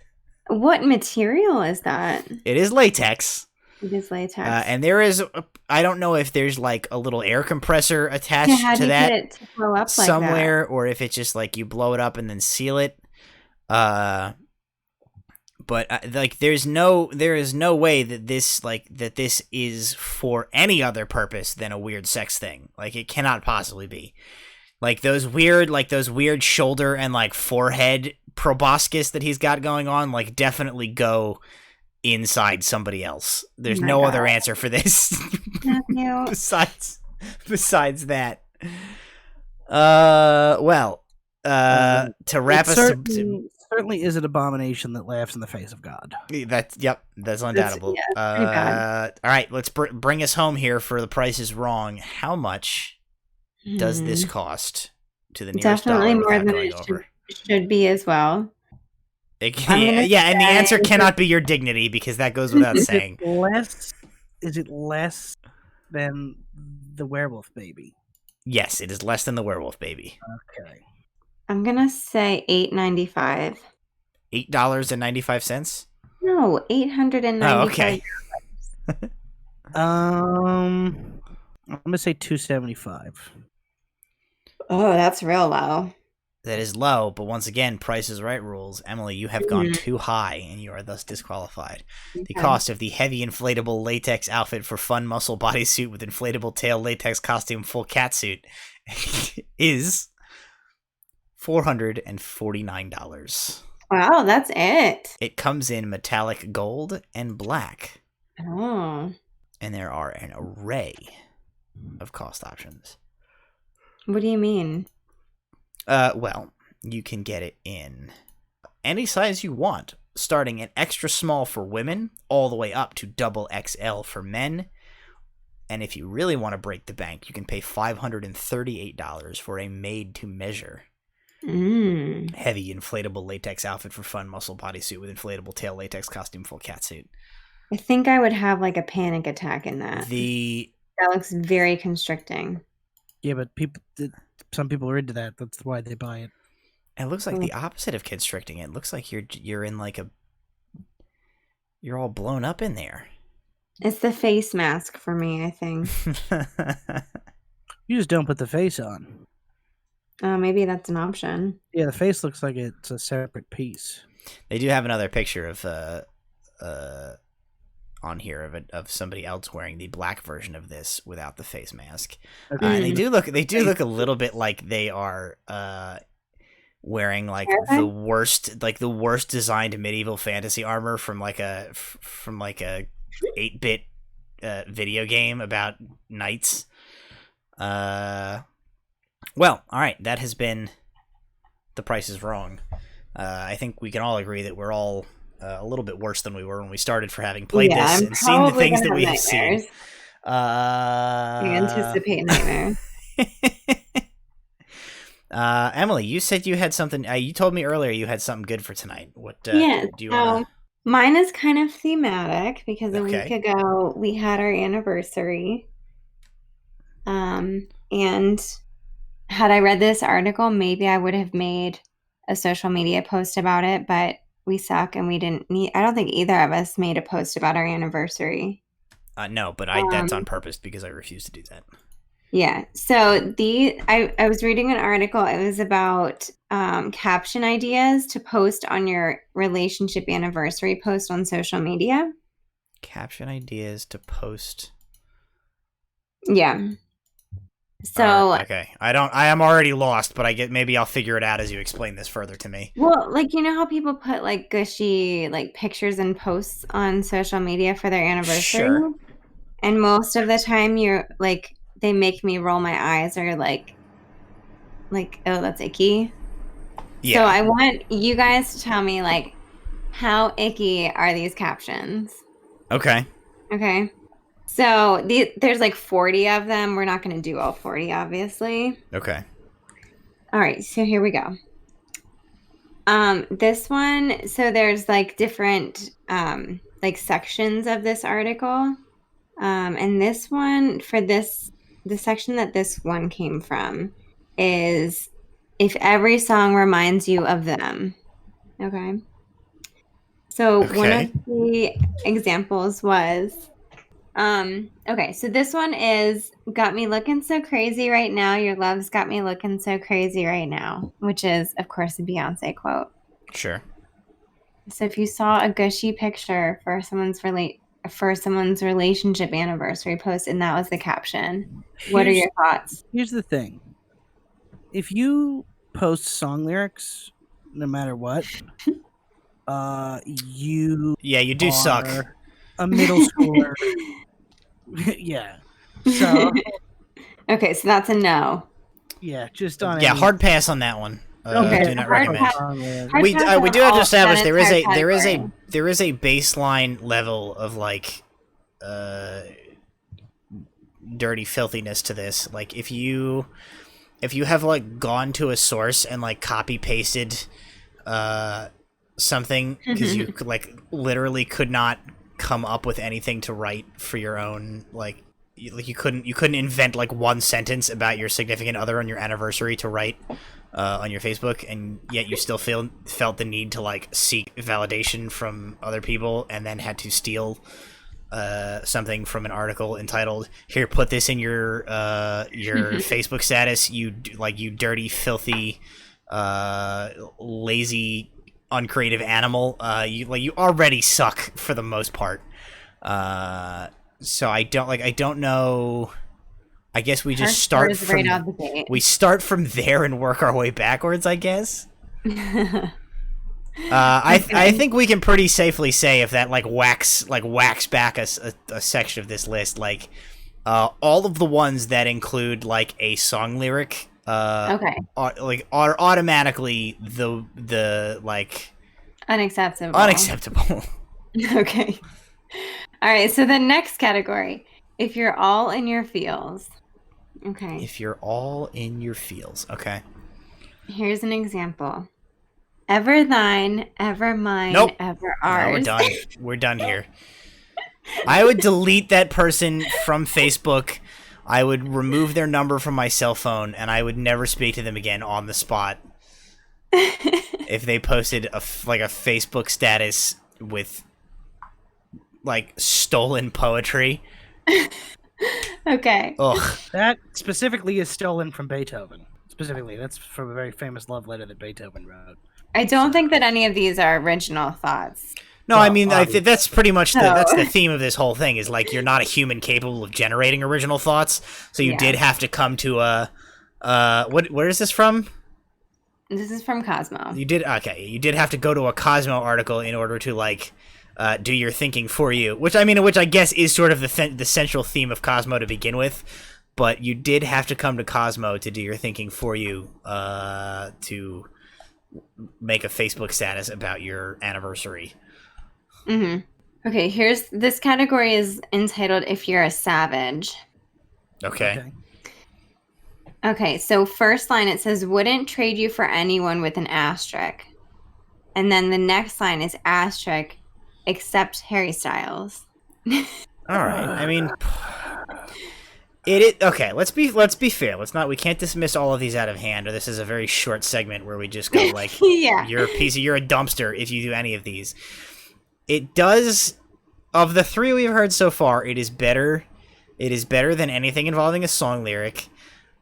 What material is that? It is latex. It is latex. And there is, I don't know if there's like a little air compressor attached to that get it to blow up somewhere, like that? Or if it's just like you blow it up and then seal it. But like there is no way that this is for any other purpose than a weird sex thing. Like, it cannot possibly be. Like those weird shoulder and like forehead proboscis that he's got going on, like, definitely go inside somebody else. There's no other answer for this. besides that. Well, to wrap us certainly is an abomination that laughs in the face of God. That's undoubtable. All right, let's bring us home here for The Price is Wrong. How much does this cost to the nearest definitely dollar? More than it should be as well. And the answer cannot be your dignity because that goes without saying. Is it less than the Werewolf Baby? Yes, it is less than the Werewolf Baby. Okay. I'm gonna say $8.95. $8.95? No, $895. Oh, okay. I'm gonna say $275. Oh, that's real low. That is low, but once again, Price is Right rules. Emily, you have gone too high, and you are thus disqualified. Okay. The cost of the heavy inflatable latex outfit for fun muscle bodysuit with inflatable tail latex costume full catsuit is $449. Wow, that's it. It comes in metallic gold and black. Oh. And there are an array of cost options. What do you mean? Well, you can get it in any size you want, starting at extra small for women, all the way up to double XL for men. And if you really want to break the bank, you can pay $538 for a made-to-measure heavy inflatable latex outfit for fun muscle bodysuit with inflatable tail latex costume full catsuit. I think I would have like a panic attack in that. That looks very constricting. Yeah, but some people are into that. That's why they buy it. It looks like the opposite of constricting. It looks like you're in like you're all blown up in there. It's the face mask for me, I think. You just don't put the face on. Maybe that's an option. Yeah, the face looks like it's a separate piece. They do have another picture of on here of somebody else wearing the black version of this without the face mask. Okay. And they do look a little bit like they are wearing like the worst designed medieval fantasy armor from like a 8-bit video game about knights. Well, all right, that has been The Price is Wrong. I think we can all agree that we're all a little bit worse than we were when we started for having played this and seen the things that we have seen. I anticipate nightmares. Emily, you said you had something. You told me earlier you had something good for tonight. What do you want? Mine is kind of thematic because a week ago we had our anniversary. And had I read this article, maybe I would have made a social media post about it, but we suck and we didn't I don't think either of us made a post about our anniversary. No, but that's on purpose because I refuse to do that. Yeah. So I was reading an article. It was about caption ideas to post on your relationship anniversary post on social media. Caption ideas to post. Yeah. So okay, I am already lost, but maybe I'll figure it out as you explain this further to me. Well, like, you know how people put like gushy like pictures and posts on social media for their anniversary? Sure. And most of the time you're like, they make me roll my eyes or like, oh, that's icky. Yeah. So I want you guys to tell me like, how icky are these captions? Okay. So there's like 40 of them. We're not going to do all 40, obviously. Okay. All right. So here we go. This one. So there's like different like sections of this article. And this one the section that this one came from is if every song reminds you of them. Okay. So one of the examples was, okay, so this one is got me looking so crazy right now. Your love's got me looking so crazy right now, which is, of course, a Beyonce quote. Sure. So if you saw a gushy picture for someone's relationship anniversary post and that was the caption, what are your thoughts? Here's the thing. If you post song lyrics, no matter what, you do suck. A middle schooler. Yeah. So okay, so that's a no. Yeah, just on. Yeah, hard pass on that one. Okay, do not recommend. We do have to establish there is a baseline level of like dirty filthiness to this. Like if you have like gone to a source and like copy pasted something because you like literally could not come up with anything to write for your own like you couldn't invent like one sentence about your significant other on your anniversary to write on your Facebook, and yet you still felt the need to like seek validation from other people, and then had to steal something from an article entitled "Here, put this in your Facebook status." You dirty, filthy, lazy, uncreative animal. You already suck for the most part. So I don't know. I guess we just start from we start from there and work our way backwards, I guess. I think we can pretty safely say if that whacks back a section of this list, like all of the ones that include like a song lyric are automatically the like unacceptable. Okay. All right, so the next category, if you're all in your feels. Okay. If you're all in your feels. Okay. Here's an example. Ever thine, ever mine, nope. Ever ours. No, we're done. We're done here. I would delete that person from Facebook. I would remove their number from my cell phone, and I would never speak to them again on the spot. If they posted a Facebook status with like stolen poetry. Okay. Ugh. That specifically is stolen from Beethoven. Specifically, that's from a very famous love letter that Beethoven wrote. I don't think that any of these are original thoughts. No, well, I mean, that's pretty much that's the theme of this whole thing is like you're not a human capable of generating original thoughts, so you did have to come to a where is this from? This is from Cosmo. You did have to go to a Cosmo article in order to like do your thinking for you, which I guess is sort of the central theme of Cosmo to begin with, but you did have to come to Cosmo to do your thinking for you to make a Facebook status about your anniversary. Mm-hmm. Okay, this category is entitled "If You're a Savage." Okay. Okay, so first line it says, "Wouldn't trade you for anyone," with an asterisk, and then the next line is asterisk, except Harry Styles. All right. I mean, okay. Let's be fair. We can't dismiss all of these out of hand, or this is a very short segment where we just go like, yeah, you're a dumpster if you do any of these. It does, of the three we've heard so far, it is better than anything involving a song lyric,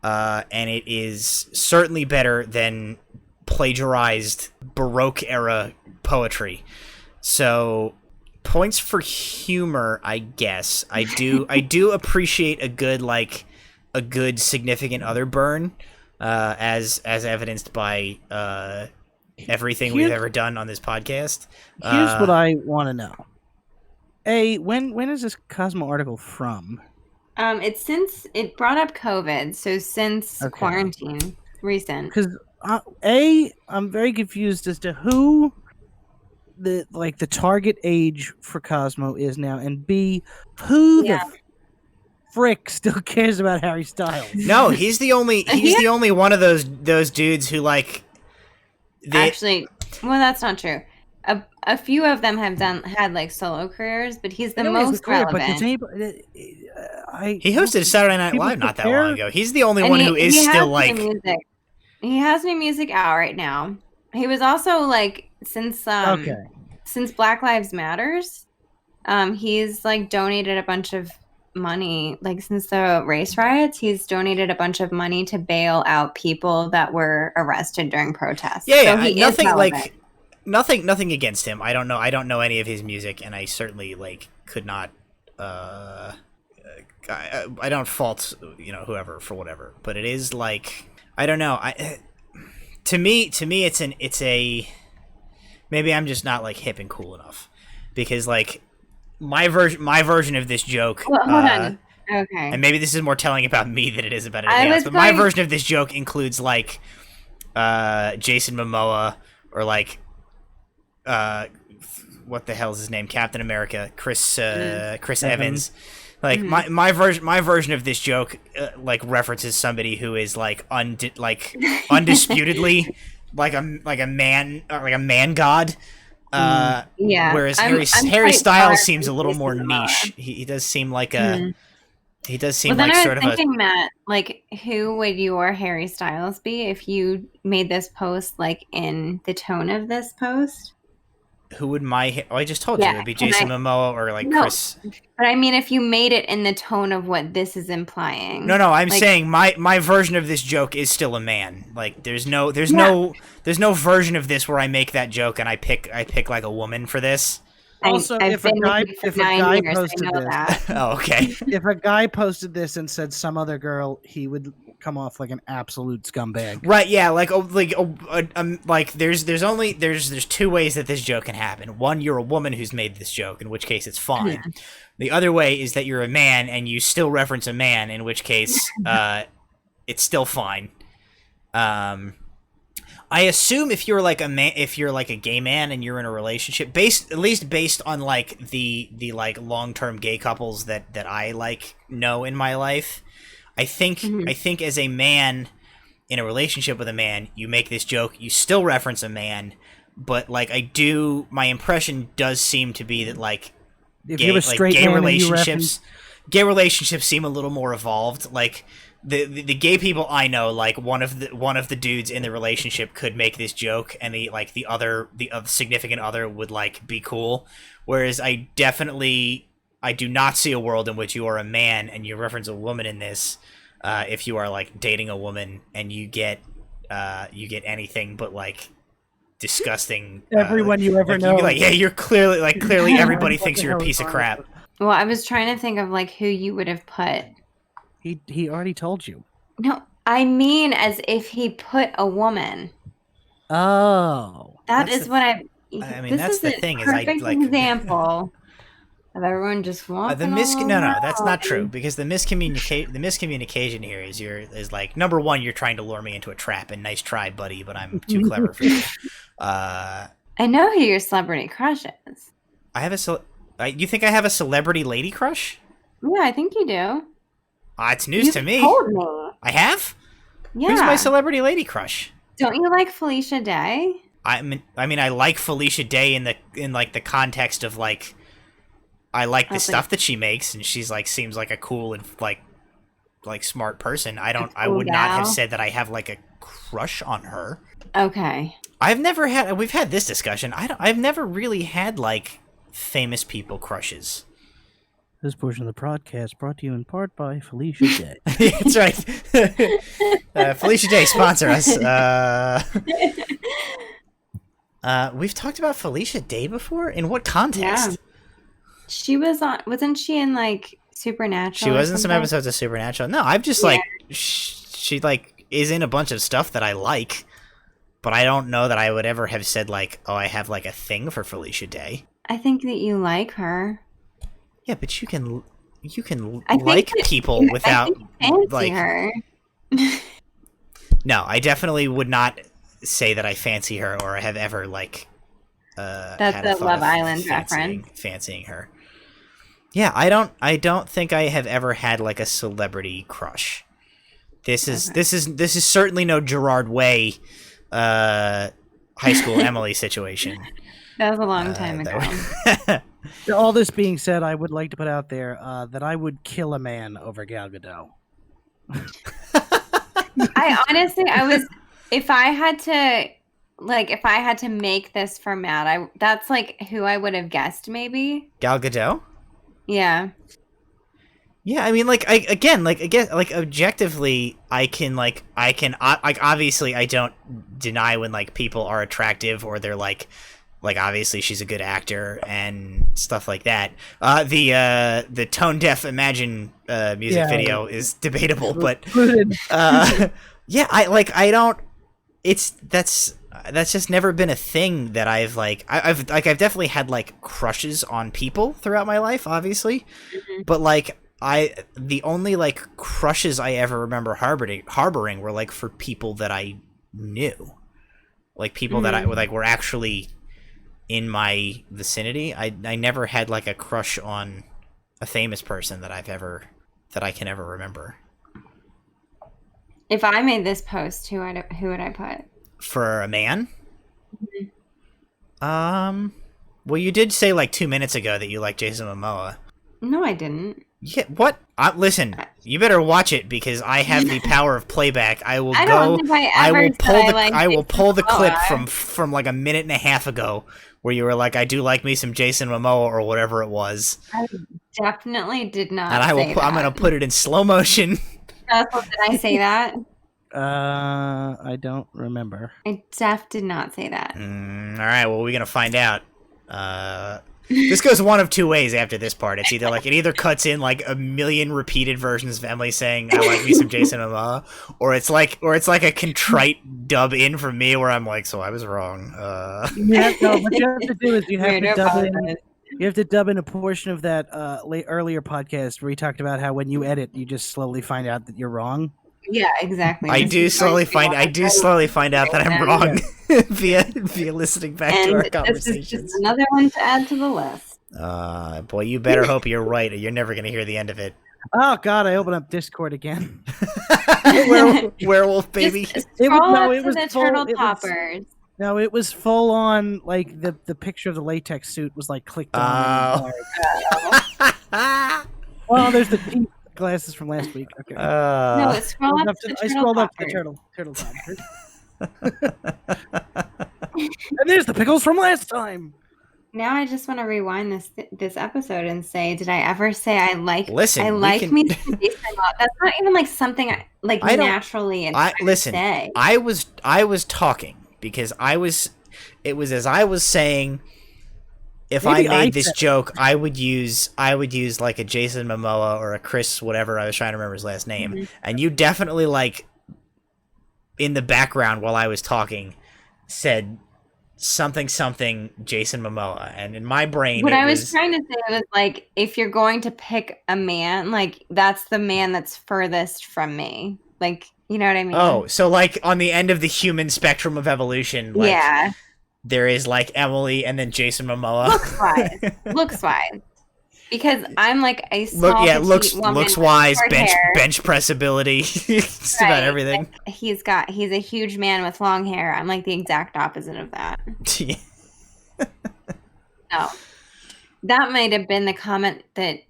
and it is certainly better than plagiarized Baroque era poetry. So, points for humor, I guess. I do appreciate a good significant other burn, as evidenced by everything we've ever done on this podcast. Here's what I want to know. When is this Cosmo article from? It brought up COVID, so since quarantine, recent. Because I'm very confused as to who the target age for Cosmo is now, and B, who the frick still cares about Harry Styles? No, he's the only one of those dudes who like. Actually, well, that's not true. A few of them have had like solo careers, but he's the most relevant. He hosted Saturday Night Live not that long ago. He's the only one who is still like. He has new music out right now. He was also like since Black Lives Matters, he's like donated a bunch of money. Like since the race riots, he's donated a bunch of money to bail out people that were arrested during protests. Yeah, so nothing against him. I don't know any of his music, and I certainly like could not. I don't fault whoever for whatever, but it is like I don't know. To me, it's a maybe I'm just not like hip and cool enough because like my version of this joke. Well, hold on. Okay. And maybe this is more telling about me than it is about anything else. But my version of this joke includes like Jason Momoa or like what the hell is his name? Captain America, Chris Evans. Like my version of this joke like references somebody who is like undisputedly like a man god. Whereas Harry Styles seems a little more niche. He does seem like a he does seem like sort of a. I was thinking that like who would your Harry Styles be if you made this post like in the tone of this post? Who would my? Oh, I just told you it'd be Jason Momoa or like Chris. But I mean, if you made it in the tone of what this is implying. No, I'm saying my version of this joke is still a man. Like there's no version of this where I make that joke and I pick like a woman for this. Also, if a guy posted this, oh, okay. If a guy posted this and said some other girl, he would come off like an absolute scumbag. Right? Yeah. Like there's two ways that this joke can happen. One, you're a woman who's made this joke, in which case it's fine. Yeah. The other way is that you're a man and you still reference a man, in which case it's still fine. I assume if you're like a gay man and you're in a relationship, based on like the like long-term gay couples that I like know in my life, I think as a man in a relationship with a man, you make this joke, you still reference a man, but like my impression does seem to be that like if you have a straight gay relationships seem a little more evolved. Like the gay people I know, like one of the dudes in the relationship could make this joke, and the significant other would like be cool. Whereas I do not see a world in which you are a man and you reference a woman in this. If you are like dating a woman and you get anything but like disgusting. Everyone you ever know. Like, yeah, you're clearly everybody thinks you're a piece of crap. Well, I was trying to think of like who you would have put. He already told you. No, I mean as if he put a woman. Oh. That's what that's the thing. Perfect example of everyone just walking No, that's not true, because the miscommunication here is like, number one, you're trying to lure me into a trap, and nice try, buddy, but I'm too clever for you. I know who your celebrity crush is. You think I have a celebrity lady crush? Yeah, I think you do. It's news to me. Told me. I have? Yeah. Who's my celebrity lady crush? Don't you like Felicia Day? I mean, I like Felicia Day in the context of like, I like the stuff that she makes, and she's like seems like a cool and like smart person. I would not have said that I have like a crush on her. Okay. We've had this discussion. I've never really had like famous people crushes. This portion of the podcast brought to you in part by Felicia Day. That's right. Felicia Day, sponsor us. We've talked about Felicia Day before? In what context? Yeah. She was on. Wasn't she in like Supernatural? She was in some episodes of Supernatural. No, I'm just like she like is in a bunch of stuff that I like, but I don't know that I would ever have said like, oh, I have like a thing for Felicia Day. I think that you like her. Yeah, but you can like people without like her. No, I definitely would not say that I fancy her or have ever like that's the Love Island reference. Fancying her. Yeah, I don't think I have ever had like a celebrity crush. This is certainly no Gerard Way high school Emily situation. That was a long time ago. All this being said, I would like to put out there that I would kill a man over Gal Gadot. If I had to make this for Matt, that's like who I would have guessed maybe. Gal Gadot? Yeah. Yeah, I mean, objectively, I can obviously I don't deny when like people are attractive or they're like obviously she's a good actor and stuff like that. The Tone Deaf Imagine music video is debatable, but yeah, that's just never been a thing that I've I've definitely had like crushes on people throughout my life, obviously, but like the only like crushes I ever remember harboring were like for people that I knew, like people that I like were actually in my vicinity. I never had like a crush on a famous person that I can ever remember. If I made this post, who would I put? For a man? Well, you did say like 2 minutes ago that you like Jason Momoa. No, I didn't. Yeah, what? Listen, you better watch it because I have the power of playback. I will pull the clip from like a minute and a half ago where you were like, I do like me some Jason Momoa or whatever it was. I definitely did not. And I'm going to put it in slow motion. Did I say that? I don't remember. I did not say that. All right, well, we're going to find out. This goes one of two ways after this part. It's either like it either cuts in like a million repeated versions of Emily saying I like me some Jason Momoa, or it's like a contrite dub in from me where I'm like, so I was wrong. Yeah, no, what you have to do is you have to dub in a portion of that earlier podcast where he talked about how when you edit, you just slowly find out that you're wrong. Yeah, exactly. I do slowly find out that I'm wrong via listening back to our conversations. This is just another one to add to the list. Boy, you better hope you're right, or you're never going to hear the end of it. Oh God, I opened up Discord again. Werewolf Baby. It was the turtle toppers. No, it was full on. Like the picture of the latex suit was like clicked on. Well, there's the pink glasses from last week. Okay. No, scroll up to I scrolled up to the turtle toppers. And there's the pickles from last time. Now I just want to rewind this episode and say, did I ever say I like? Listen, I like me. That's not even like something I naturally say. I was talking because it was as I was saying. If I made this joke, I would use like a Jason Momoa or a Chris whatever. I was trying to remember his last name, and you definitely like in the background while I was talking said something Jason Momoa, and in my brain what I was trying to say was like, if you're going to pick a man, like that's the man that's furthest from me, like, you know what I mean? Oh, so like on the end of the human spectrum of evolution, like, yeah, there is like Emily and then Jason Momoa. Looks wise, because I'm like a small looks wise, bench press ability, just about everything. Like, he's a huge man with long hair. I'm like the exact opposite of that. No, that might have been the comment that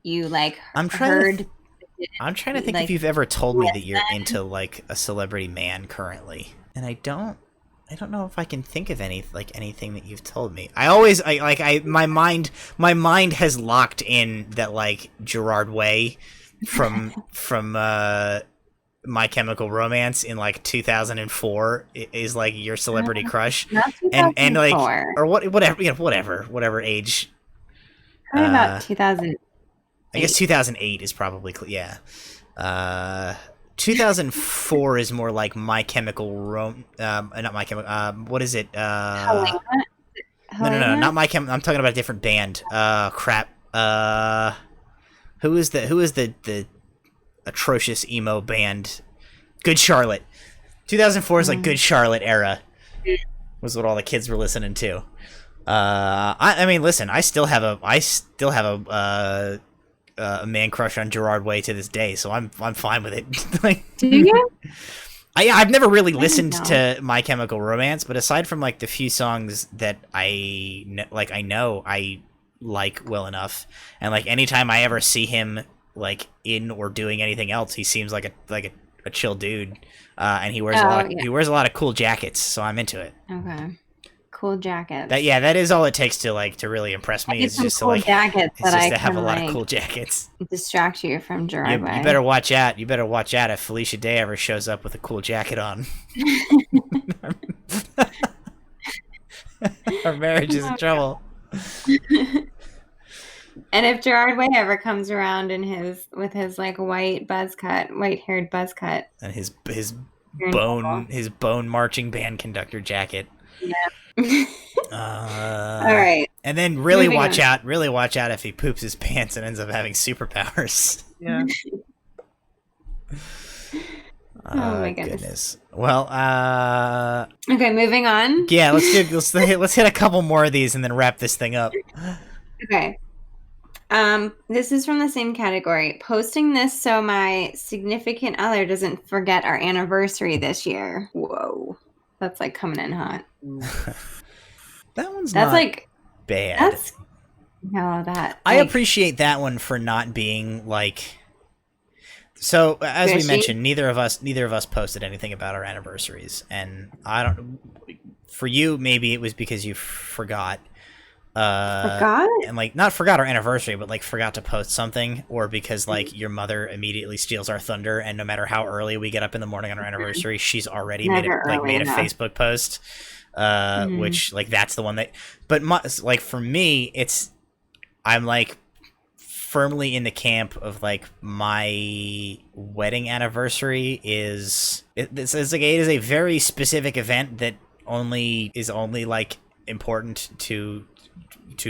you like. I'm trying to think if you've ever told me that you're into like a celebrity man currently, and I don't know if I can think of anything that you've told me. My mind has locked in that like Gerard Way from My Chemical Romance in like 2004 is like your celebrity crush, and like or whatever age. Probably about 2000. I guess 2008 is probably 2004 is more like My Chemical not My Chemical. What is it? Helena? No, not My Chemical. I'm talking about a different band. Crap. Who is the atrocious emo band? Good Charlotte. 2004 is like Good Charlotte era. Was what all the kids were listening to. I mean, listen, I still have a man crush on Gerard Way to this day, so I'm fine with it. Like, do you? I've never really listened to My Chemical Romance, but aside from like the few songs that I know I like well enough, and like anytime I ever see him like in or doing anything else, he seems like a chill dude, and he wears a lot of cool jackets, so I'm into it. Okay. Cool jackets. That is all it takes to really impress me. Is just cool jackets to have a lot of cool jackets. Distract you from Gerard Way. You better watch out. You better watch out if Felicia Day ever shows up with a cool jacket on. Our marriage is in trouble. And if Gerard Way ever comes around with his like white-haired buzz cut, and his bone marching band conductor jacket. Yeah. All right. And then really watch out if he poops his pants and ends up having superpowers. Yeah. Oh my goodness. Well, okay, moving on. Yeah, let's hit a couple more of these and then wrap this thing up. Okay. This is from the same category. Posting this so my significant other doesn't forget our anniversary this year. Whoa. That's like coming in hot. That's not like bad. I appreciate that one for not being like. So as we mentioned, neither of us posted anything about our anniversaries, and I don't. For you, maybe it was because you forgot. And like not forgot our anniversary, but like forgot to post something, or because like your mother immediately steals our thunder, and no matter how early we get up in the morning on our anniversary, she's already made a Facebook post, which like that's the one that. But like for me, I'm like firmly in the camp of like my wedding anniversary is a very specific event that is only like important to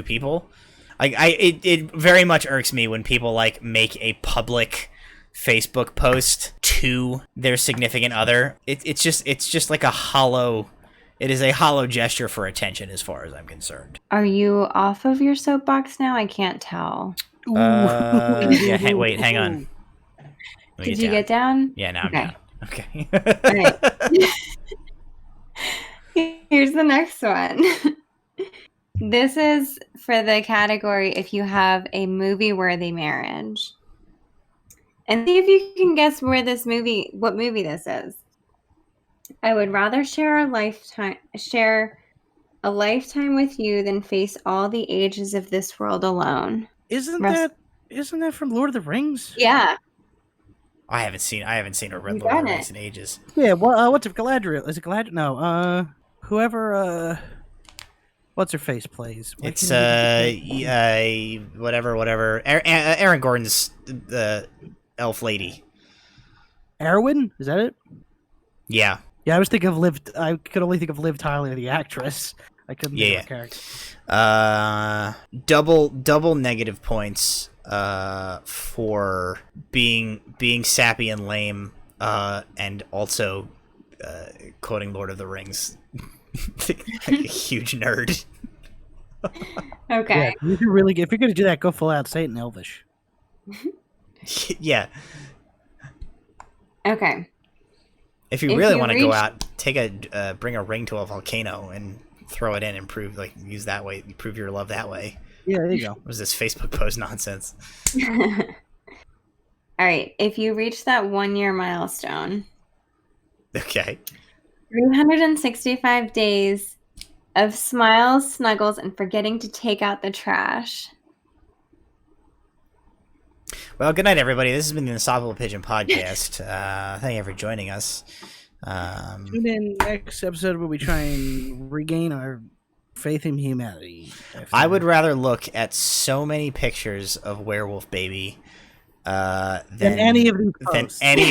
people. Like it very much irks me when people like make a public Facebook post to their significant other. It's just like a hollow gesture for attention as far as I'm concerned. Are you off of your soapbox now? I can't tell. Yeah, hang on. Did you get down? Yeah, now I'm down. Okay. All right. Here's the next one. This is for the category if you have a movie-worthy marriage. And see if you can guess what movie this is. I would rather share a lifetime with you than face all the ages of this world alone. Isn't that from Lord of the Rings? Yeah. I haven't seen or read Lord of the Rings in ages. Yeah, well, what's it, Galadriel? Is it Galadriel? No, whoever, what's her face plays? It's whatever. Aaron Gordon's elf lady. Erwin, is that it? Yeah. Yeah, I could only think of Liv Tyler, the actress. I couldn't think of her character. Double negative points for being sappy and lame, and also quoting Lord of the Rings. Like a huge nerd. Okay. Yeah, if you're going to do that, go full out Satan Elvish. Yeah. Okay. If you really want to go out, bring a ring to a volcano and throw it in and use that way, prove your love that way. Yeah, there you go. What was this Facebook post nonsense? All right. If you reach that 1 year milestone. Okay. 365 days of smiles, snuggles, and forgetting to take out the trash. Well, good night, everybody. This has been the Unstoppable Pigeon Podcast. Thank you for joining us. Tune in next episode where we try and regain our faith in humanity. I would rather look at so many pictures of Werewolf Baby than any of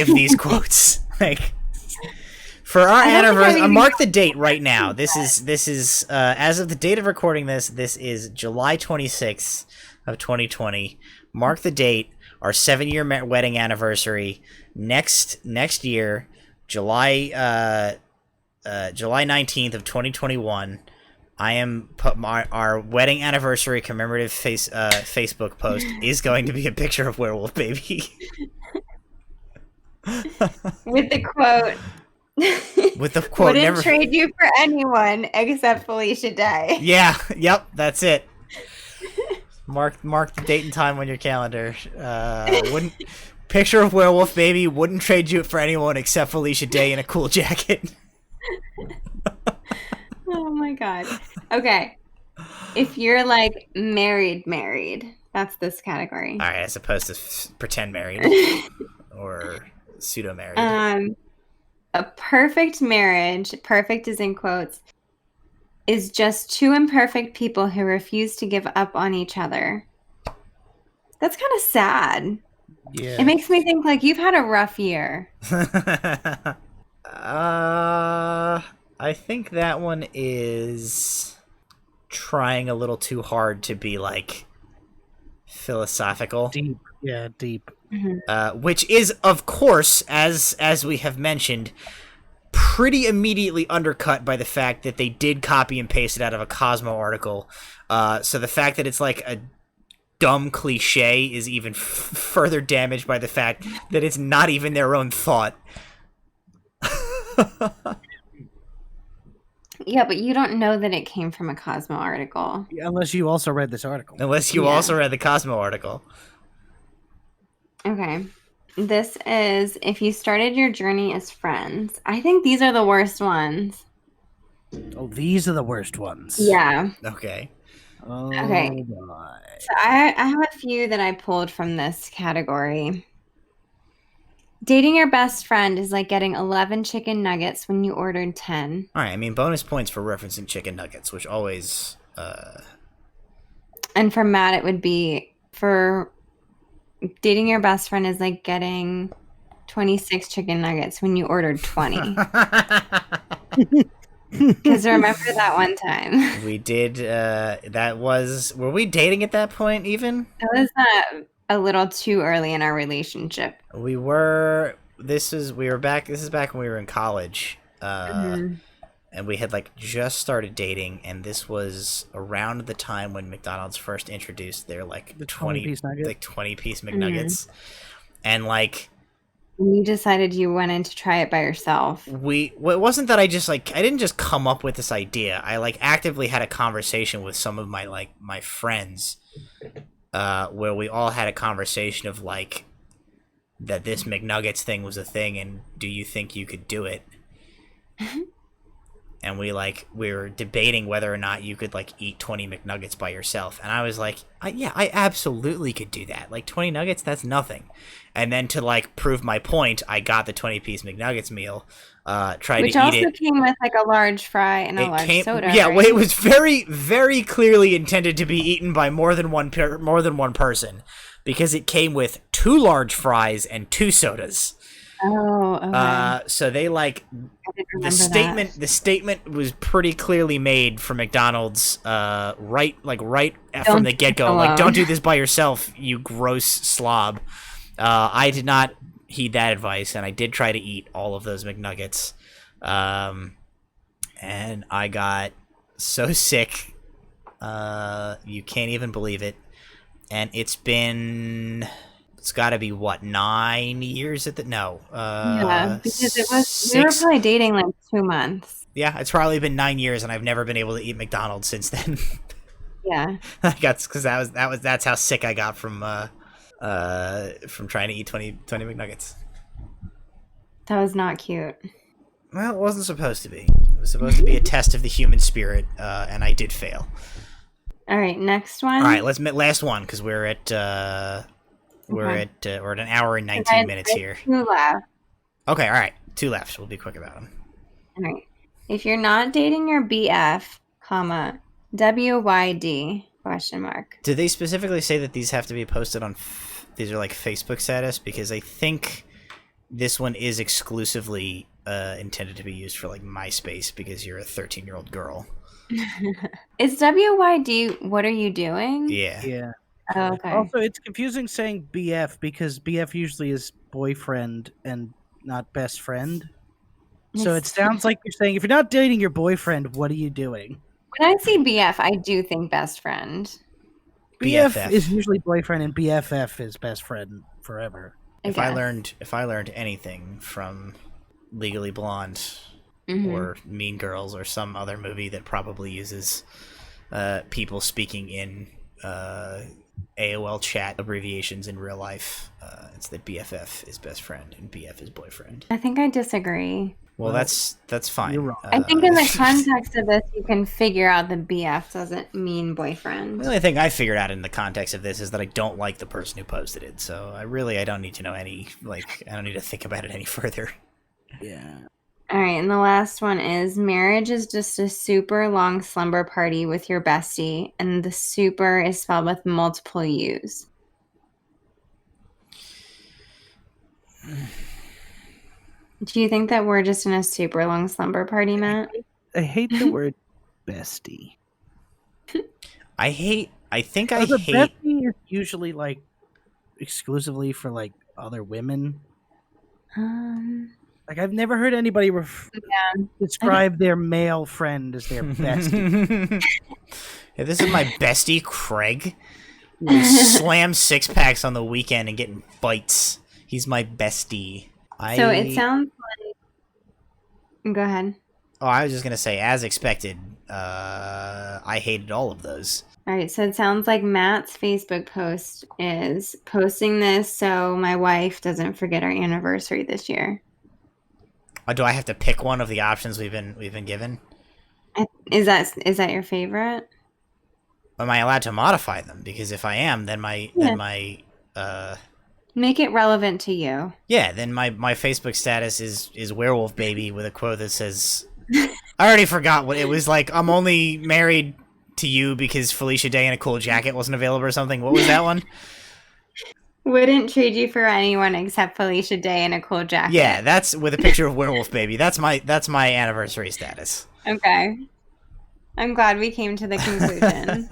these quotes. Like for our anniversary, mark the date right now. This is as of the date of recording this. This is July 26th of 2020. Mark the date. Our 7-year wedding anniversary next year, July 19th of 2021. I am our wedding anniversary commemorative Facebook post is going to be a picture of Werewolf Baby with the quote. Wouldn't trade you for anyone except Felicia Day. Yeah. Yep. That's it. Mark the date and time on your calendar. Wouldn't picture of Werewolf Baby, wouldn't trade you for anyone except Felicia Day in a cool jacket. Oh my god. Okay. If you're like married, that's this category. All right, as opposed to pretend married or pseudo married. A perfect marriage, perfect is in quotes, is just two imperfect people who refuse to give up on each other. That's kind of sad. Yeah. It makes me think like you've had a rough year. I think that one is trying a little too hard to be like philosophical. Deep. Yeah, deep. Which is, of course, as we have mentioned, pretty immediately undercut by the fact that they did copy and paste it out of a Cosmo article. So the fact that it's like a dumb cliche is even further damaged by the fact that it's not even their own thought. Yeah, but you don't know that it came from a Cosmo article. Unless you also read this article. Unless you also read the Cosmo article. Okay. This is if you started your journey as friends. I think these are the worst ones. Oh, these are the worst ones. Yeah. Okay. Oh, okay. My. So I have a few that I pulled from this category. Dating your best friend is like getting 11 chicken nuggets when you ordered 10. All right, I mean, bonus points for referencing chicken nuggets, which always... And for Matt, it would be for dating your best friend is like getting 26 chicken nuggets when you ordered 20. Because remember that one time. We did, that was... Were we dating at that point, even? That was a little too early in our relationship. We were... This is back when we were in college. And we had like just started dating, and this was around the time when McDonald's first introduced their like the 20-piece McNuggets. And like you decided you wanted to try it by yourself. It wasn't that I didn't just come up with this idea. I like actively had a conversation with some of my friends where we all had a conversation of like that this McNuggets thing was a thing, and do you think you could do it? And we were debating whether or not you could like eat 20 McNuggets by yourself. And I was like, I absolutely could do that. Like 20 nuggets, that's nothing. And then to like prove my point, I got the 20-piece McNuggets meal, tried to eat it. Which also came with like a large fry and a large soda. Yeah, right? Well, it was very, very clearly intended to be eaten by more than one person, because it came with 2 large fries and 2 sodas. Oh, okay. So they the statement was pretty clearly made for McDonald's right from the get-go. Like, don't do this by yourself, you gross slob. I did not heed that advice, and I did try to eat all of those McNuggets. And I got so sick, you can't even believe it. And it's got to be, 9 years at the... No. Yeah, because we were probably dating like 2 months. Yeah, it's probably been 9 years, and I've never been able to eat McDonald's since then. Yeah. Because that's how sick I got from trying to eat 20 McNuggets. That was not cute. Well, it wasn't supposed to be. It was supposed to be a test of the human spirit, and I did fail. All right, next one. All right, last one, because we're at an hour and 19 minutes here. 2 left. Okay, all right, 2 left. We'll be quick about them. All right. If you're not dating your BF, WYD ? Do they specifically say that these have to be posted on? These are like Facebook status, because I think this one is exclusively intended to be used for like MySpace, because you're a 13-year-old girl. Is WYD? What are you doing? Yeah. Yeah. Oh, okay. Also, it's confusing saying BF, because BF usually is boyfriend and not best friend. So it sounds like you're saying, if you're not dating your boyfriend, what are you doing? When I see BF, I do think best friend. BF is usually boyfriend, and BFF is best friend forever. If I learned anything from Legally Blonde or Mean Girls or some other movie that probably uses people speaking in AOL chat abbreviations in real life, it's that BFF is best friend and BF is boyfriend. I think I disagree. Well, that's fine. You're wrong. I think in the context of this, you can figure out the BF doesn't mean boyfriend. The only thing I figured out in the context of this is that I don't like the person who posted it, so I don't need to know I don't need to think about it any further. Yeah. All right, and the last one is marriage is just a super long slumber party with your bestie, and the super is spelled with multiple U's. Do you think that we're just in a super long slumber party, Matt? I hate the word bestie. I hate bestie is usually like exclusively for like other women. Like I've never heard anybody describe their male friend as their bestie. Yeah, this is my bestie, Craig. We slam 6-packs on the weekend and get in fights. He's my bestie. So it sounds like... Go ahead. Oh, I was just gonna say, as expected, I hated all of those. All right, so it sounds like Matt's Facebook post is posting this so my wife doesn't forget our anniversary this year. Do I have to pick one of the options we've been given? Is that your favorite? Am I allowed to modify them? Because if I am, then my make it relevant to you. Yeah, then my Facebook status is Werewolf Baby with a quote that says, I already forgot what it was like. I'm only married to you because Felicia Day in a Cool Jacket wasn't available or something. What was that one? Wouldn't trade you for anyone except Felicia Day in a Cool Jacket. Yeah, that's with a picture of Werewolf Baby. That's my anniversary status. Okay. I'm glad we came to the conclusion.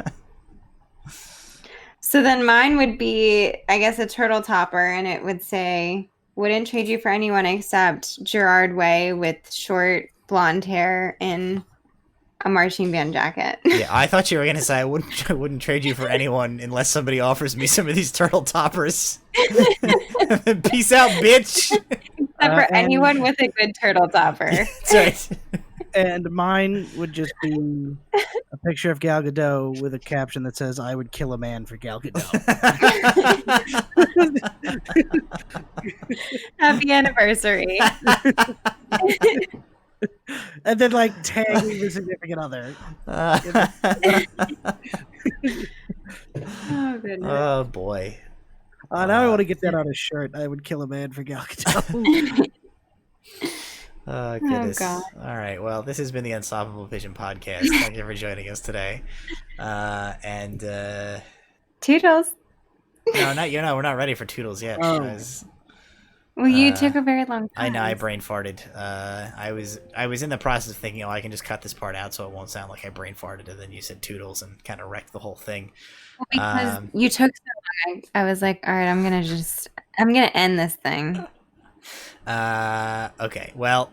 So then mine would be, I guess, a turtle topper, and it would say, wouldn't trade you for anyone except Gerard Way with short blonde hair in a marching band jacket. Yeah, I thought you were gonna say I wouldn't trade you for anyone unless somebody offers me some of these turtle toppers. Peace out, bitch. Except for anyone with a good turtle topper. That's right. And mine would just be a picture of Gal Gadot with a caption that says, I would kill a man for Gal Gadot. Happy anniversary. And then, like, tagging your significant other. Oh, goodness. Oh, boy. Now I want to get that on a shirt. I would kill a man for Gal Gadot. Oh, goodness. Oh, God. All right. Well, this has been the Unstoppable Pigeon Podcast. Thank you for joining us today. Toodles. No, we're not ready for Toodles yet. Oh. Well, you took a very long time. I know, I brain farted. I was in the process of thinking, I can just cut this part out so it won't sound like I brain farted, and then you said Toodles and kind of wrecked the whole thing. Well, because you took so long, I was like, all right, I'm gonna end this thing. Okay. Well,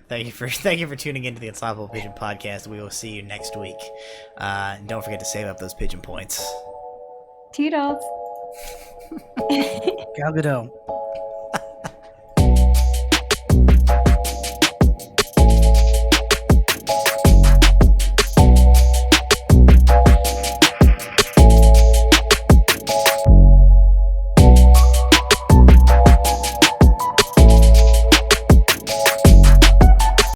thank you for tuning into the Unstoppable Pigeon Podcast. We will see you next week. And don't forget to save up those pigeon points. Toodles. Gal Gadot.